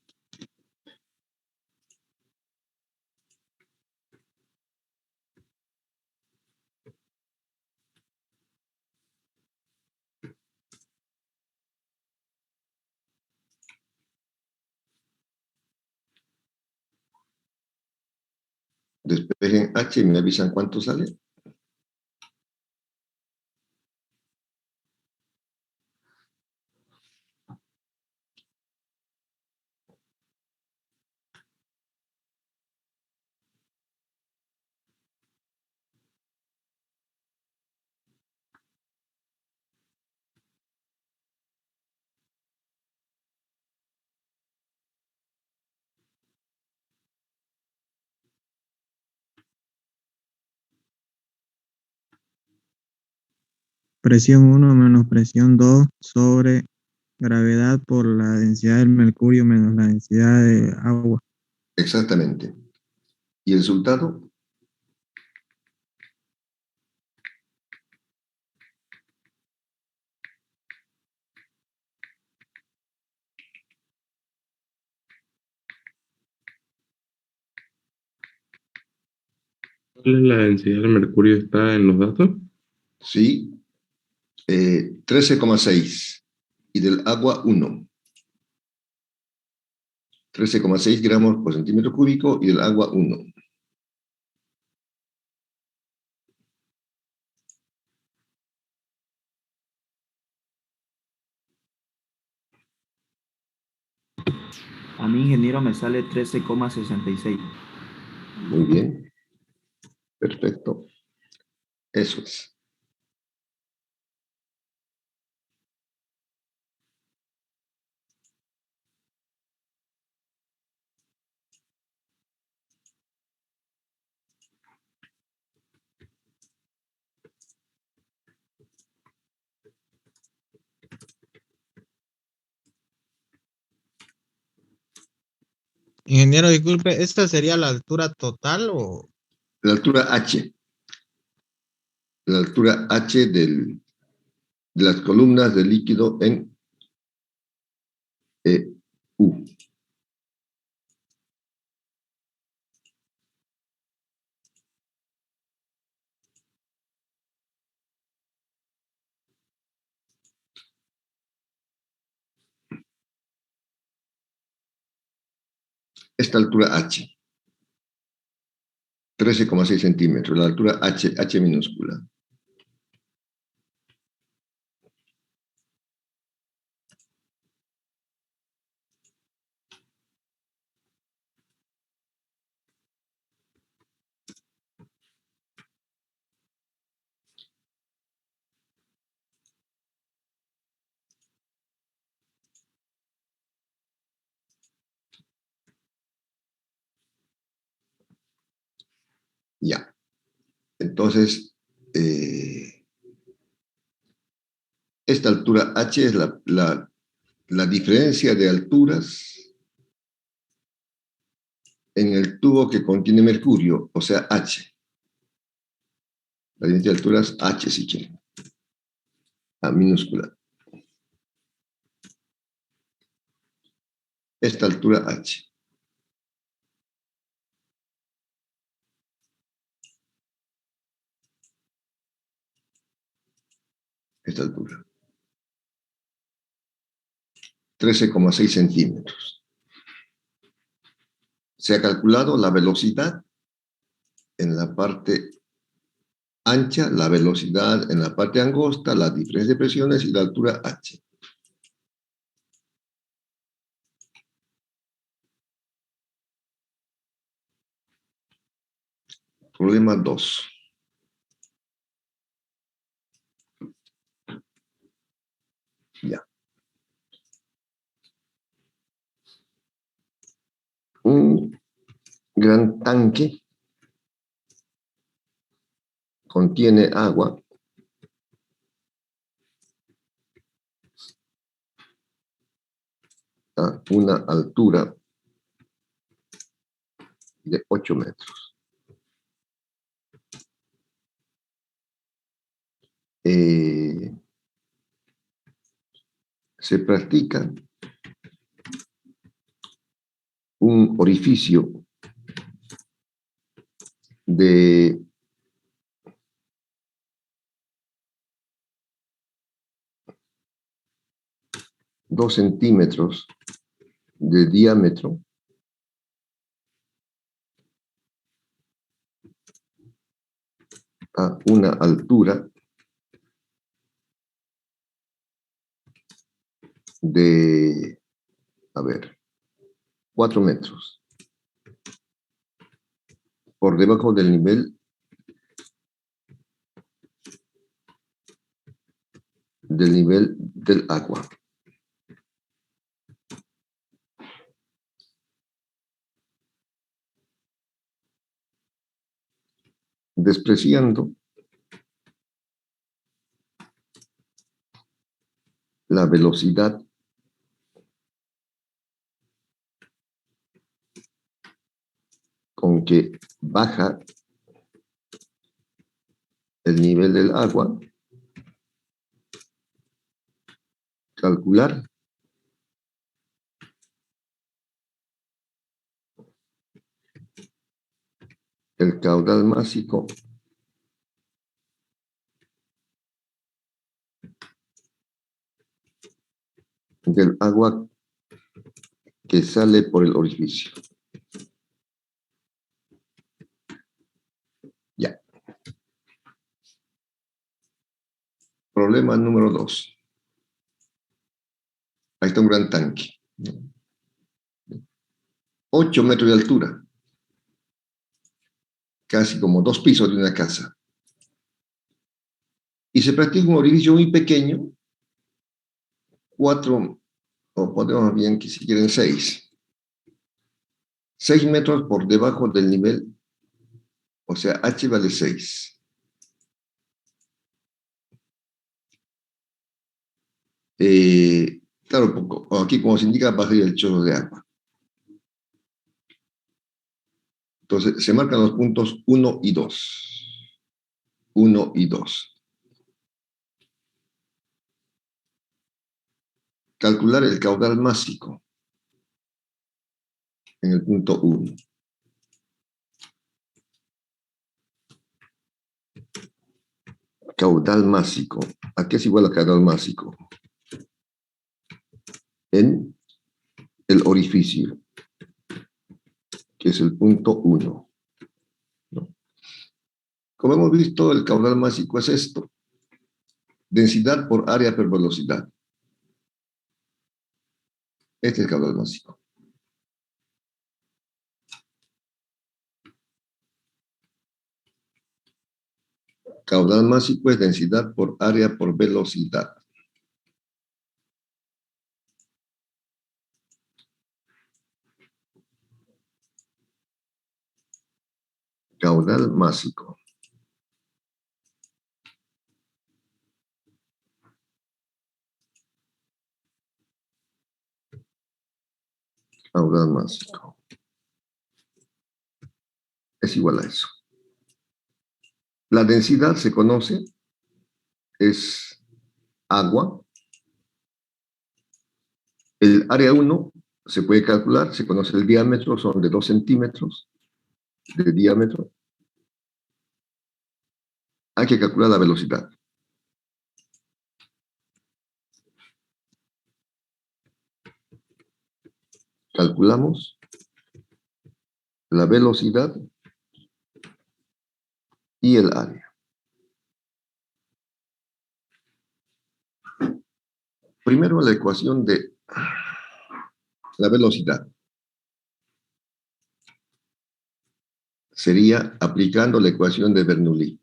Despejen H y me avisan cuánto sale. presión 1 menos presión 2 sobre gravedad por la densidad del mercurio menos la densidad de agua. Exactamente. ¿Y el resultado? ¿Cuál es la densidad del mercurio? ¿Está en los datos? Sí, 13,6 y del agua 1. 13,6 gramos por centímetro cúbico y del agua 1. A mí, ingeniero, me sale 13,66. Muy bien. Perfecto. Eso es. Ingeniero, disculpe, ¿esta sería la altura total o? La altura H. La altura H de las columnas del líquido en U. Esta altura H. 13,6 centímetros. La altura H, H minúscula. Ya. Entonces, esta altura H es la diferencia de alturas en el tubo que contiene mercurio, o sea, H. La diferencia de alturas H, si quieren. A minúscula. Esta altura H. Esta altura. 13,6 centímetros. Se ha calculado la velocidad en la parte ancha, la velocidad en la parte angosta, la diferencia de presiones y la altura H. Problema 2. Ya. Un gran tanque contiene agua a una altura de 8 metros. Se practica un orificio de 2 centímetros de diámetro a una altura de, 4 metros por debajo del nivel del agua. Despreciando la velocidad con que baja el nivel del agua, calcular el caudal másico del agua que sale por el orificio. Ya. Problema número 2. Ahí está un gran tanque. 8 metros de altura. Casi como 2 pisos de una casa. Y se practica un orificio muy pequeño, 4, o podemos bien que si quieren 6. 6 metros por debajo del nivel, o sea, H vale 6. Claro, aquí como se indica, baja el chorro de agua. Entonces, se marcan los puntos 1 y 2. 1 y 2. Calcular el caudal másico en el punto 1. Caudal másico. ¿A qué es igual a caudal másico? En el orificio, que es el punto 1. ¿No? Como hemos visto, el caudal másico es esto. Densidad por área por velocidad. Este es el caudal másico. Caudal másico es densidad por área por velocidad. Caudal másico. Caudal másico. Es igual a eso. La densidad se conoce, es agua. El área 1 se puede calcular, se conoce el diámetro, son de 2 centímetros de diámetro. Hay que calcular la velocidad. Calculamos la velocidad y el área. Primero la ecuación de la velocidad. Sería aplicando la ecuación de Bernoulli.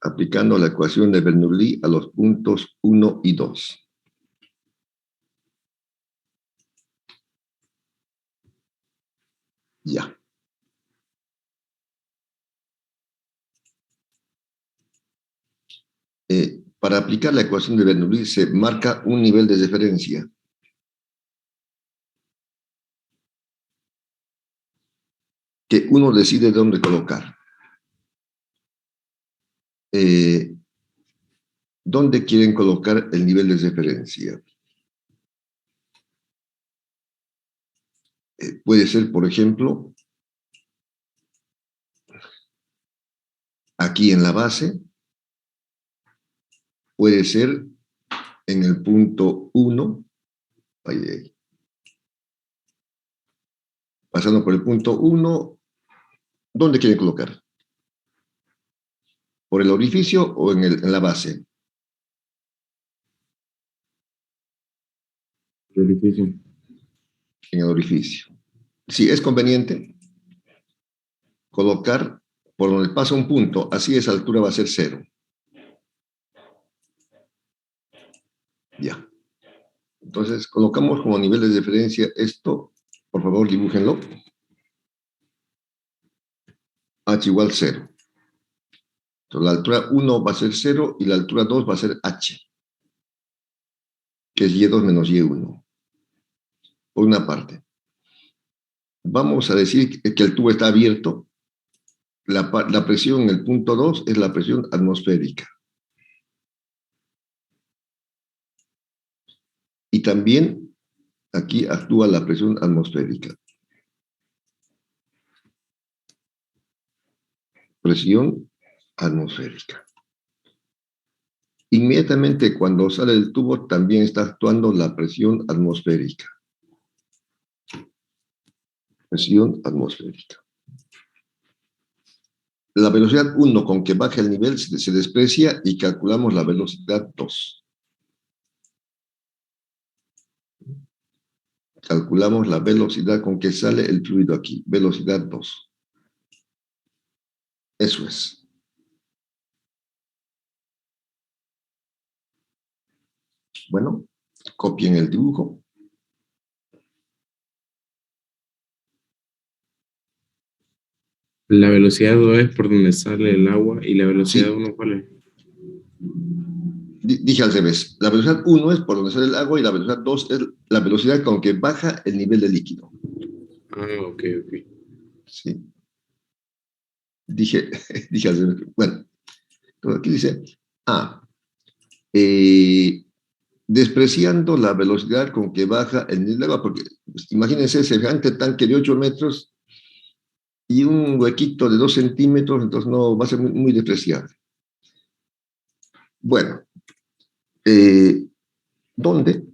Aplicando la ecuación de Bernoulli a los puntos 1 y 2. Ya. Para aplicar la ecuación de Bernoulli se marca un nivel de referencia. Que uno decide dónde colocar. ¿Dónde quieren colocar el nivel de referencia? Puede ser, por ejemplo, aquí en la base. Puede ser en el punto 1. Ahí. Pasando por el punto 1, ¿dónde quieren colocar? ¿Por el orificio o en la base? El orificio. En el orificio. Sí, es conveniente colocar por donde pasa un punto, así esa altura va a ser 0. Ya. Entonces, colocamos como nivel de referencia esto. Por favor, dibújenlo. H igual 0. Entonces, la altura 1 va a ser 0 y la altura 2 va a ser H, que es Y2 menos Y1. Por una parte. Vamos a decir que el tubo está abierto. La presión en el punto 2 es la presión atmosférica. Y también aquí actúa la presión atmosférica. Presión atmosférica. Inmediatamente cuando sale el tubo también está actuando la presión atmosférica. Presión atmosférica. La velocidad 1 con que baja el nivel se desprecia y calculamos la velocidad 2. Calculamos la velocidad con que sale el fluido aquí. Velocidad 2. Eso es. Bueno, copien el dibujo. La velocidad 2 es por donde sale el agua y la velocidad Sí. 1, ¿cuál es? Dije al revés. La velocidad 1 es por donde sale el agua y la velocidad 2 es la velocidad con que baja el nivel de líquido. Ah, ok. Sí. Dije al revés. Bueno, entonces aquí dice, despreciando la velocidad con que baja el nivel del agua, porque pues, imagínense semejante tanque de 8 metros y un huequito de 2 centímetros, entonces no va a ser muy despreciable. Bueno, ¿dónde?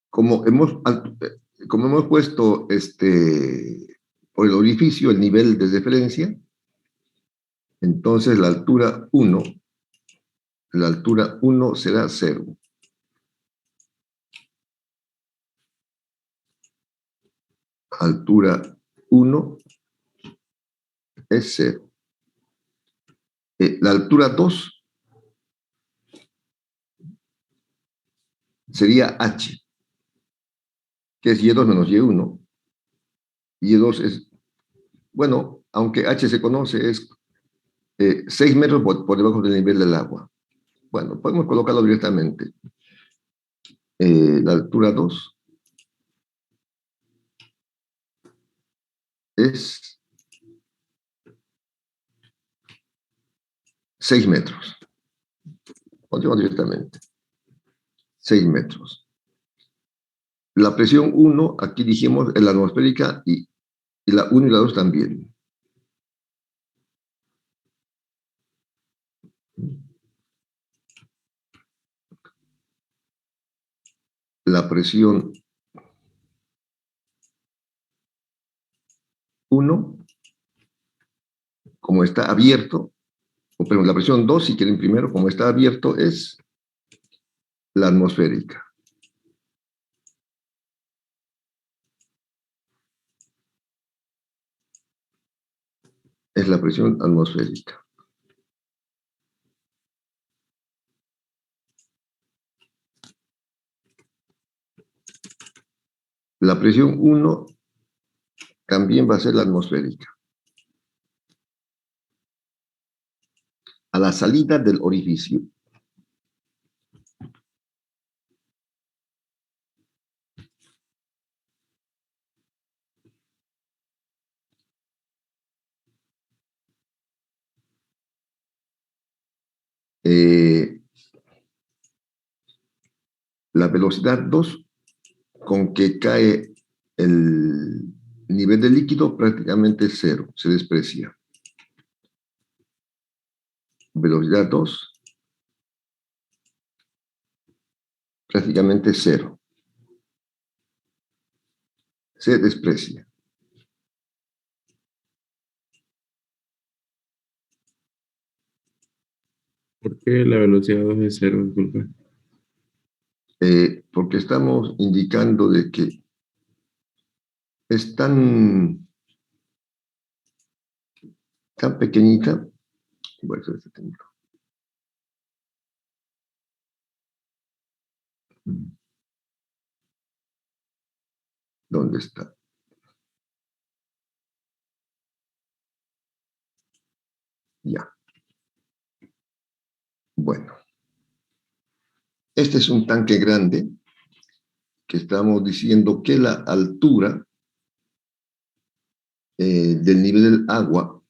Como hemos puesto por el orificio el nivel de referencia, entonces la altura 1 será 0. Altura 1 es 0. La altura 2 sería H, que es Y2 menos Y1. Y2 es, bueno, aunque H se conoce, es 6 metros por debajo del nivel del agua. Bueno, podemos colocarlo directamente. La altura 2 es 6 metros. Pondremos directamente. 6 metros. La presión 1, aquí dijimos, es la atmosférica y la 1 y la 2 también. La presión 1, como está abierto, pero la presión 2, si quieren primero, como está abierto, es la atmosférica. Es la presión atmosférica. La presión 1 también va a ser la atmosférica. A la salida del orificio. La velocidad 2 con que cae el nivel de líquido prácticamente es 0, se desprecia. Velocidad 2 prácticamente 0. Se desprecia. ¿Por qué la velocidad 2 es 0? Disculpe. Porque estamos indicando de que es tan pequeñita. Voy a hacer este ejemplo. ¿Dónde está? Ya. Bueno. Este es un tanque grande que estamos diciendo que la altura del nivel del agua,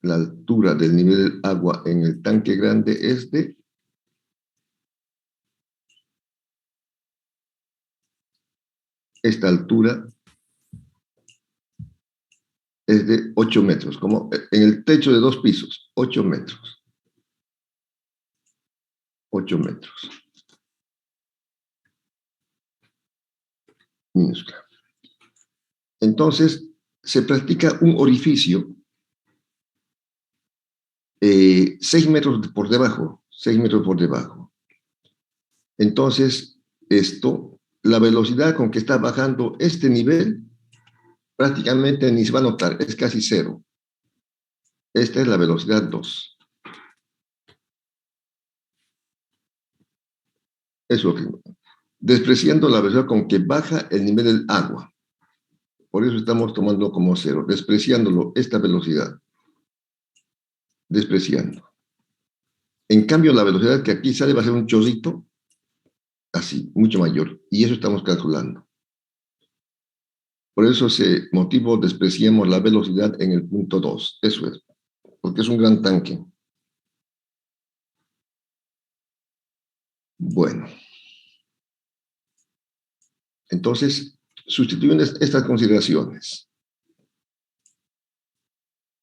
la altura del nivel del agua en el tanque grande es de esta altura es de 8 metros, como en el techo de 2 pisos, 8 metros. 8 metros. Minúscula. Entonces, se practica un orificio 6 metros por debajo, 6 metros por debajo. Entonces, la velocidad con que está bajando este nivel, prácticamente ni se va a notar, es casi cero. Esta es la velocidad 2. Eso que despreciando la velocidad con que baja el nivel del agua. Por eso estamos tomando como cero, despreciándolo esta velocidad. Despreciando. En cambio, la velocidad que aquí sale va a ser un chorrito, así, mucho mayor. Y eso estamos calculando. Por eso ese motivo despreciamos la velocidad en el punto 2. Eso es, porque es un gran tanque. Bueno. Entonces, sustituyen estas consideraciones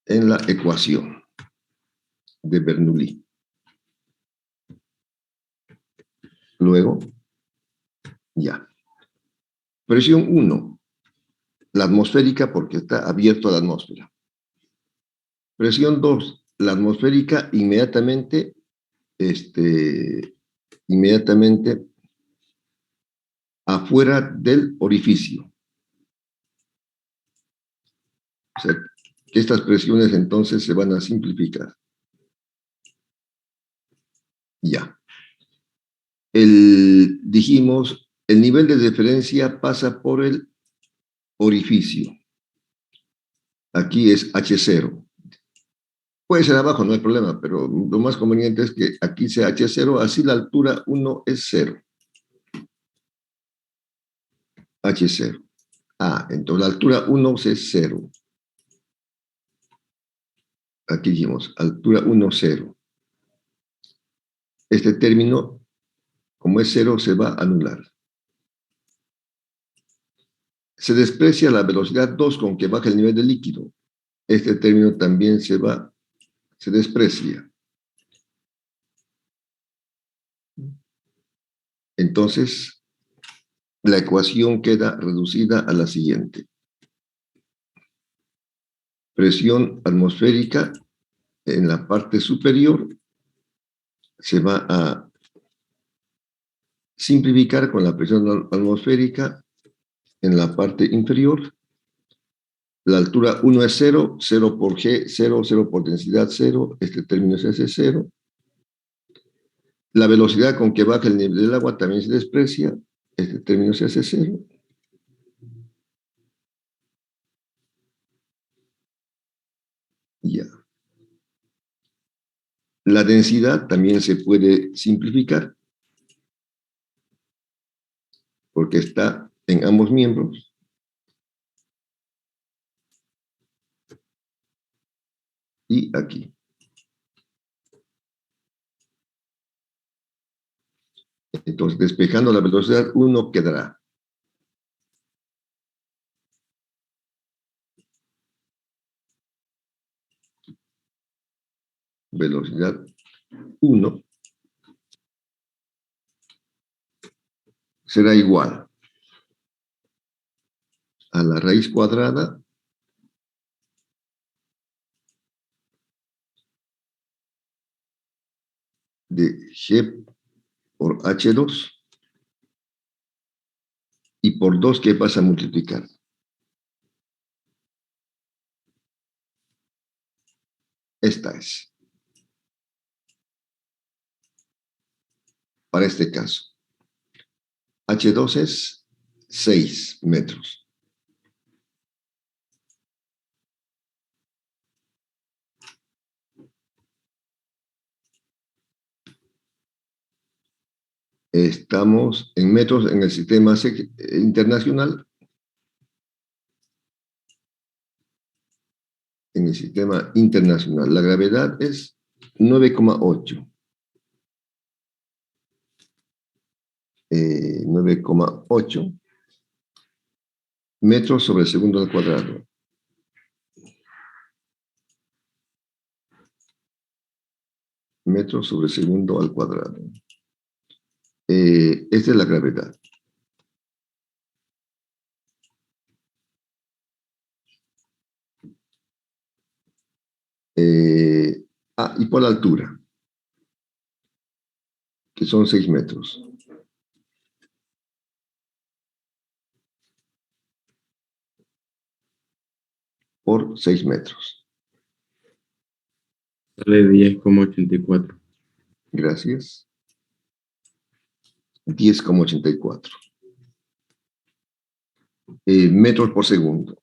en la ecuación de Bernoulli. Luego, ya. Presión 1, la atmosférica porque está abierto a la atmósfera. Presión 2, la atmosférica inmediatamente afuera del orificio. O sea, que estas presiones entonces se van a simplificar. Ya. Dijimos, el nivel de diferencia pasa por el orificio. Aquí es H0. Puede ser abajo, no hay problema, pero lo más conveniente es que aquí sea H0, así la altura 1 es 0. H0. Entonces la altura 1 es 0. Aquí dijimos, altura 1, 0. Este término, como es 0, se va a anular. Se desprecia la velocidad 2 con que baja el nivel del líquido. Este término también se desprecia. Entonces, la ecuación queda reducida a la siguiente. Presión atmosférica en la parte superior se va a simplificar con la presión atmosférica en la parte inferior. La altura 1 es 0, 0 por G, 0, 0 por densidad 0, este término es S0. La velocidad con que baja el nivel del agua también se desprecia, este término es S0. Ya. La densidad también se puede simplificar, porque está en ambos miembros. Y aquí. Entonces, despejando la velocidad, 1 quedará. Velocidad 1 será igual a la raíz cuadrada de G por H2 y por 2 que pasa a multiplicar. Esta es. Para este caso. H2 es 6 metros. Estamos en metros en el sistema internacional. En el sistema internacional, la gravedad es 9,8. 9,8 metros sobre segundo al cuadrado. Metros sobre segundo al cuadrado. Esta es la gravedad. Y por la altura, que son 6 metros. Por 6 metros. Sale 10,84. Gracias. 10,84. Metros por segundo.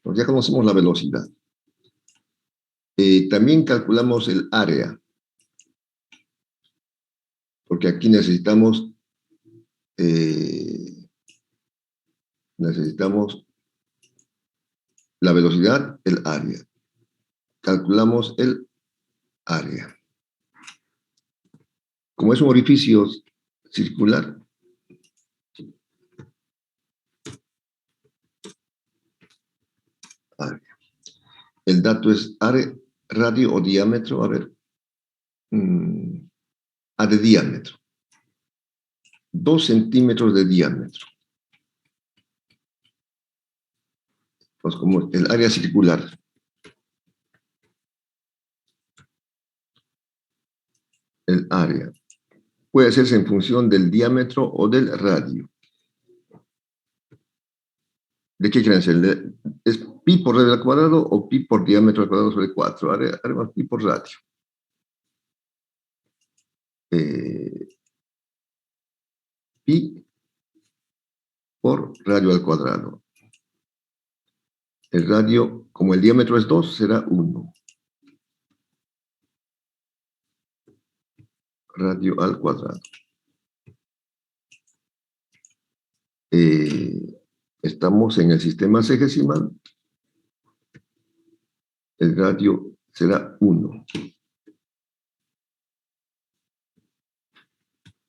Pues ya conocemos la velocidad. También calculamos el área. Porque aquí necesitamos la velocidad, el área. Calculamos el área. Como es un orificio circular, área. El dato es área, radio o diámetro, a ver. De diámetro. 2 centímetros de diámetro. Pues como el área circular. El área puede hacerse en función del diámetro o del radio. ¿De qué creen ser? ¿Es pi por radio al cuadrado o pi por diámetro al cuadrado sobre 4? Haremos pi por radio. Pi por radio al cuadrado. El radio, como el diámetro es 2, será 1. Radio al cuadrado. Estamos en el sistema sexagesimal. El radio será 1.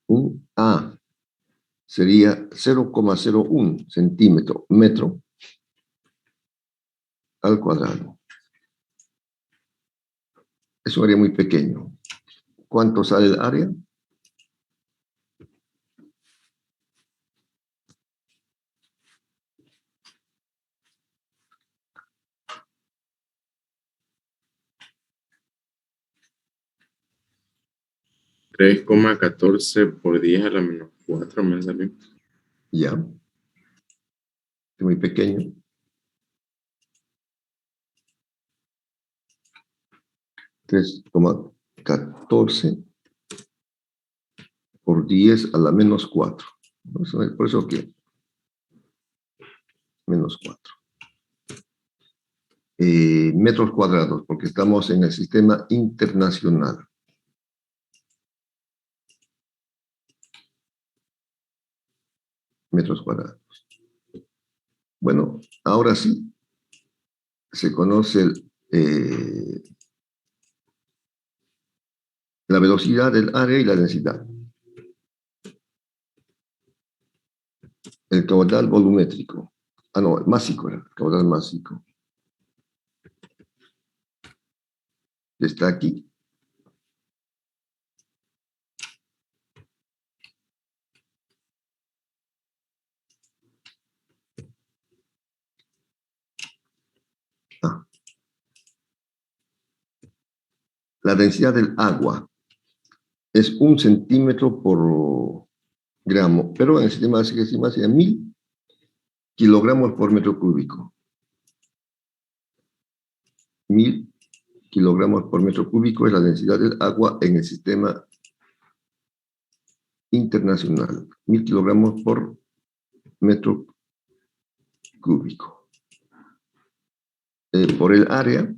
Un A sería 0,01 centímetro, metro al cuadrado. Es un área muy pequeño. ¿Cuánto sale el área? $3,14 por 10 a la menos 4 me salió. Ya. Es muy pequeño. 3,14 por 10 a la menos 4. Por eso que menos 4. Metros cuadrados, porque estamos en el sistema internacional. Metros cuadrados. Bueno, ahora sí se conoce la velocidad del área y la densidad. El caudal volumétrico. No, másico era, el caudal másico. Está aquí. La densidad del agua es 1 centímetro por gramo, pero en el sistema sexagesimal sería 1000 kilogramos por metro cúbico. 1000 kilogramos por metro cúbico es la densidad del agua en el sistema internacional. 1000 kilogramos por metro cúbico. Por el área.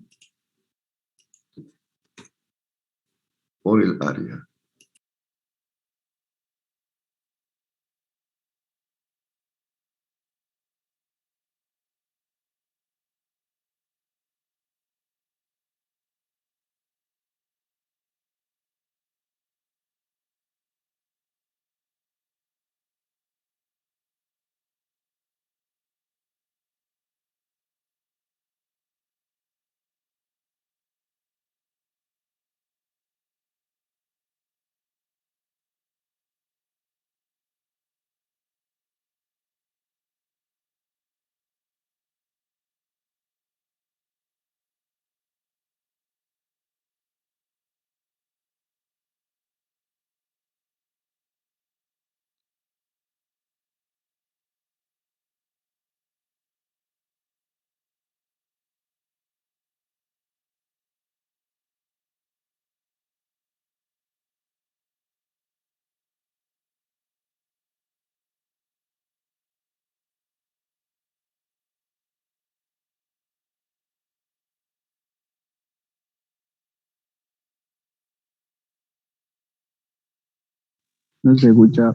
No se escucha.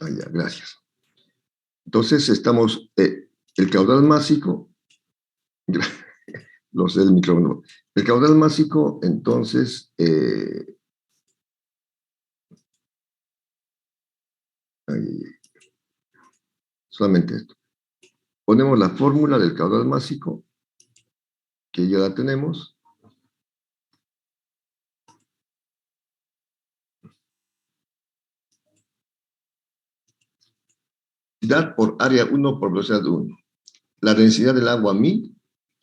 Ah, ya, gracias. Entonces estamos, el caudal másico, los del micrófono. El caudal másico, entonces, solamente esto. Ponemos la fórmula del caudal másico, que ya la tenemos. Densidad por área 1 por velocidad 1. La densidad del agua 1000,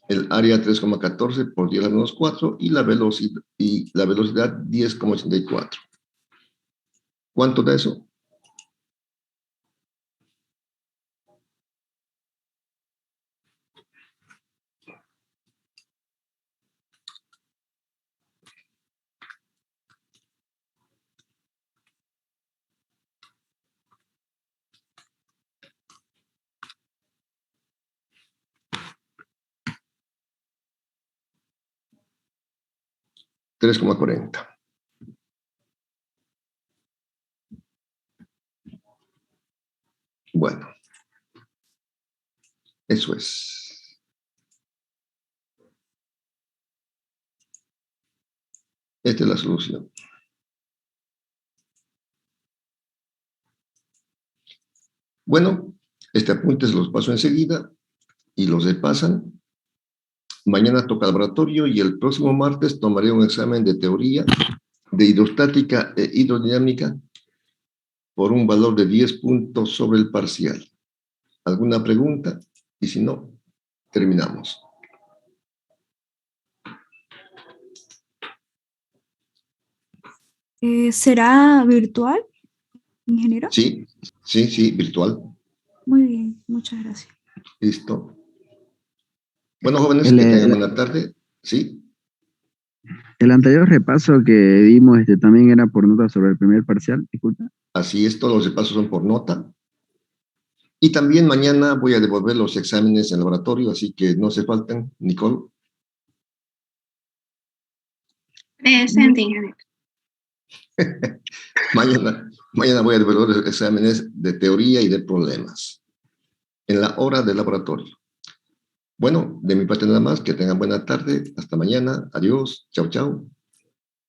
el área 3,14 por 10 a la menos 4 y la velocidad 10,84. ¿Cuánto da eso? $3,40. Bueno, eso es. Esta es la solución. Bueno, este apunte se los paso enseguida y los pasan. Mañana toca laboratorio y el próximo martes tomaré un examen de teoría de hidrostática e hidrodinámica por un valor de 10 puntos sobre el parcial. ¿Alguna pregunta? Y si no, terminamos. ¿Será virtual, ingeniero? Sí, virtual. Muy bien, muchas gracias. Listo. Bueno, jóvenes, que tengan buena tarde. Sí. El anterior repaso que dimos también era por nota sobre el primer parcial, disculpa. Así es, todos los repasos son por nota. Y también mañana voy a devolver los exámenes en laboratorio, así que no se falten. Nicole. Presente, ingeniero. Mañana voy a devolver los exámenes de teoría y de problemas en la hora del laboratorio. Bueno, de mi parte nada más, que tengan buena tarde. Hasta mañana. Adiós. Chao, chao.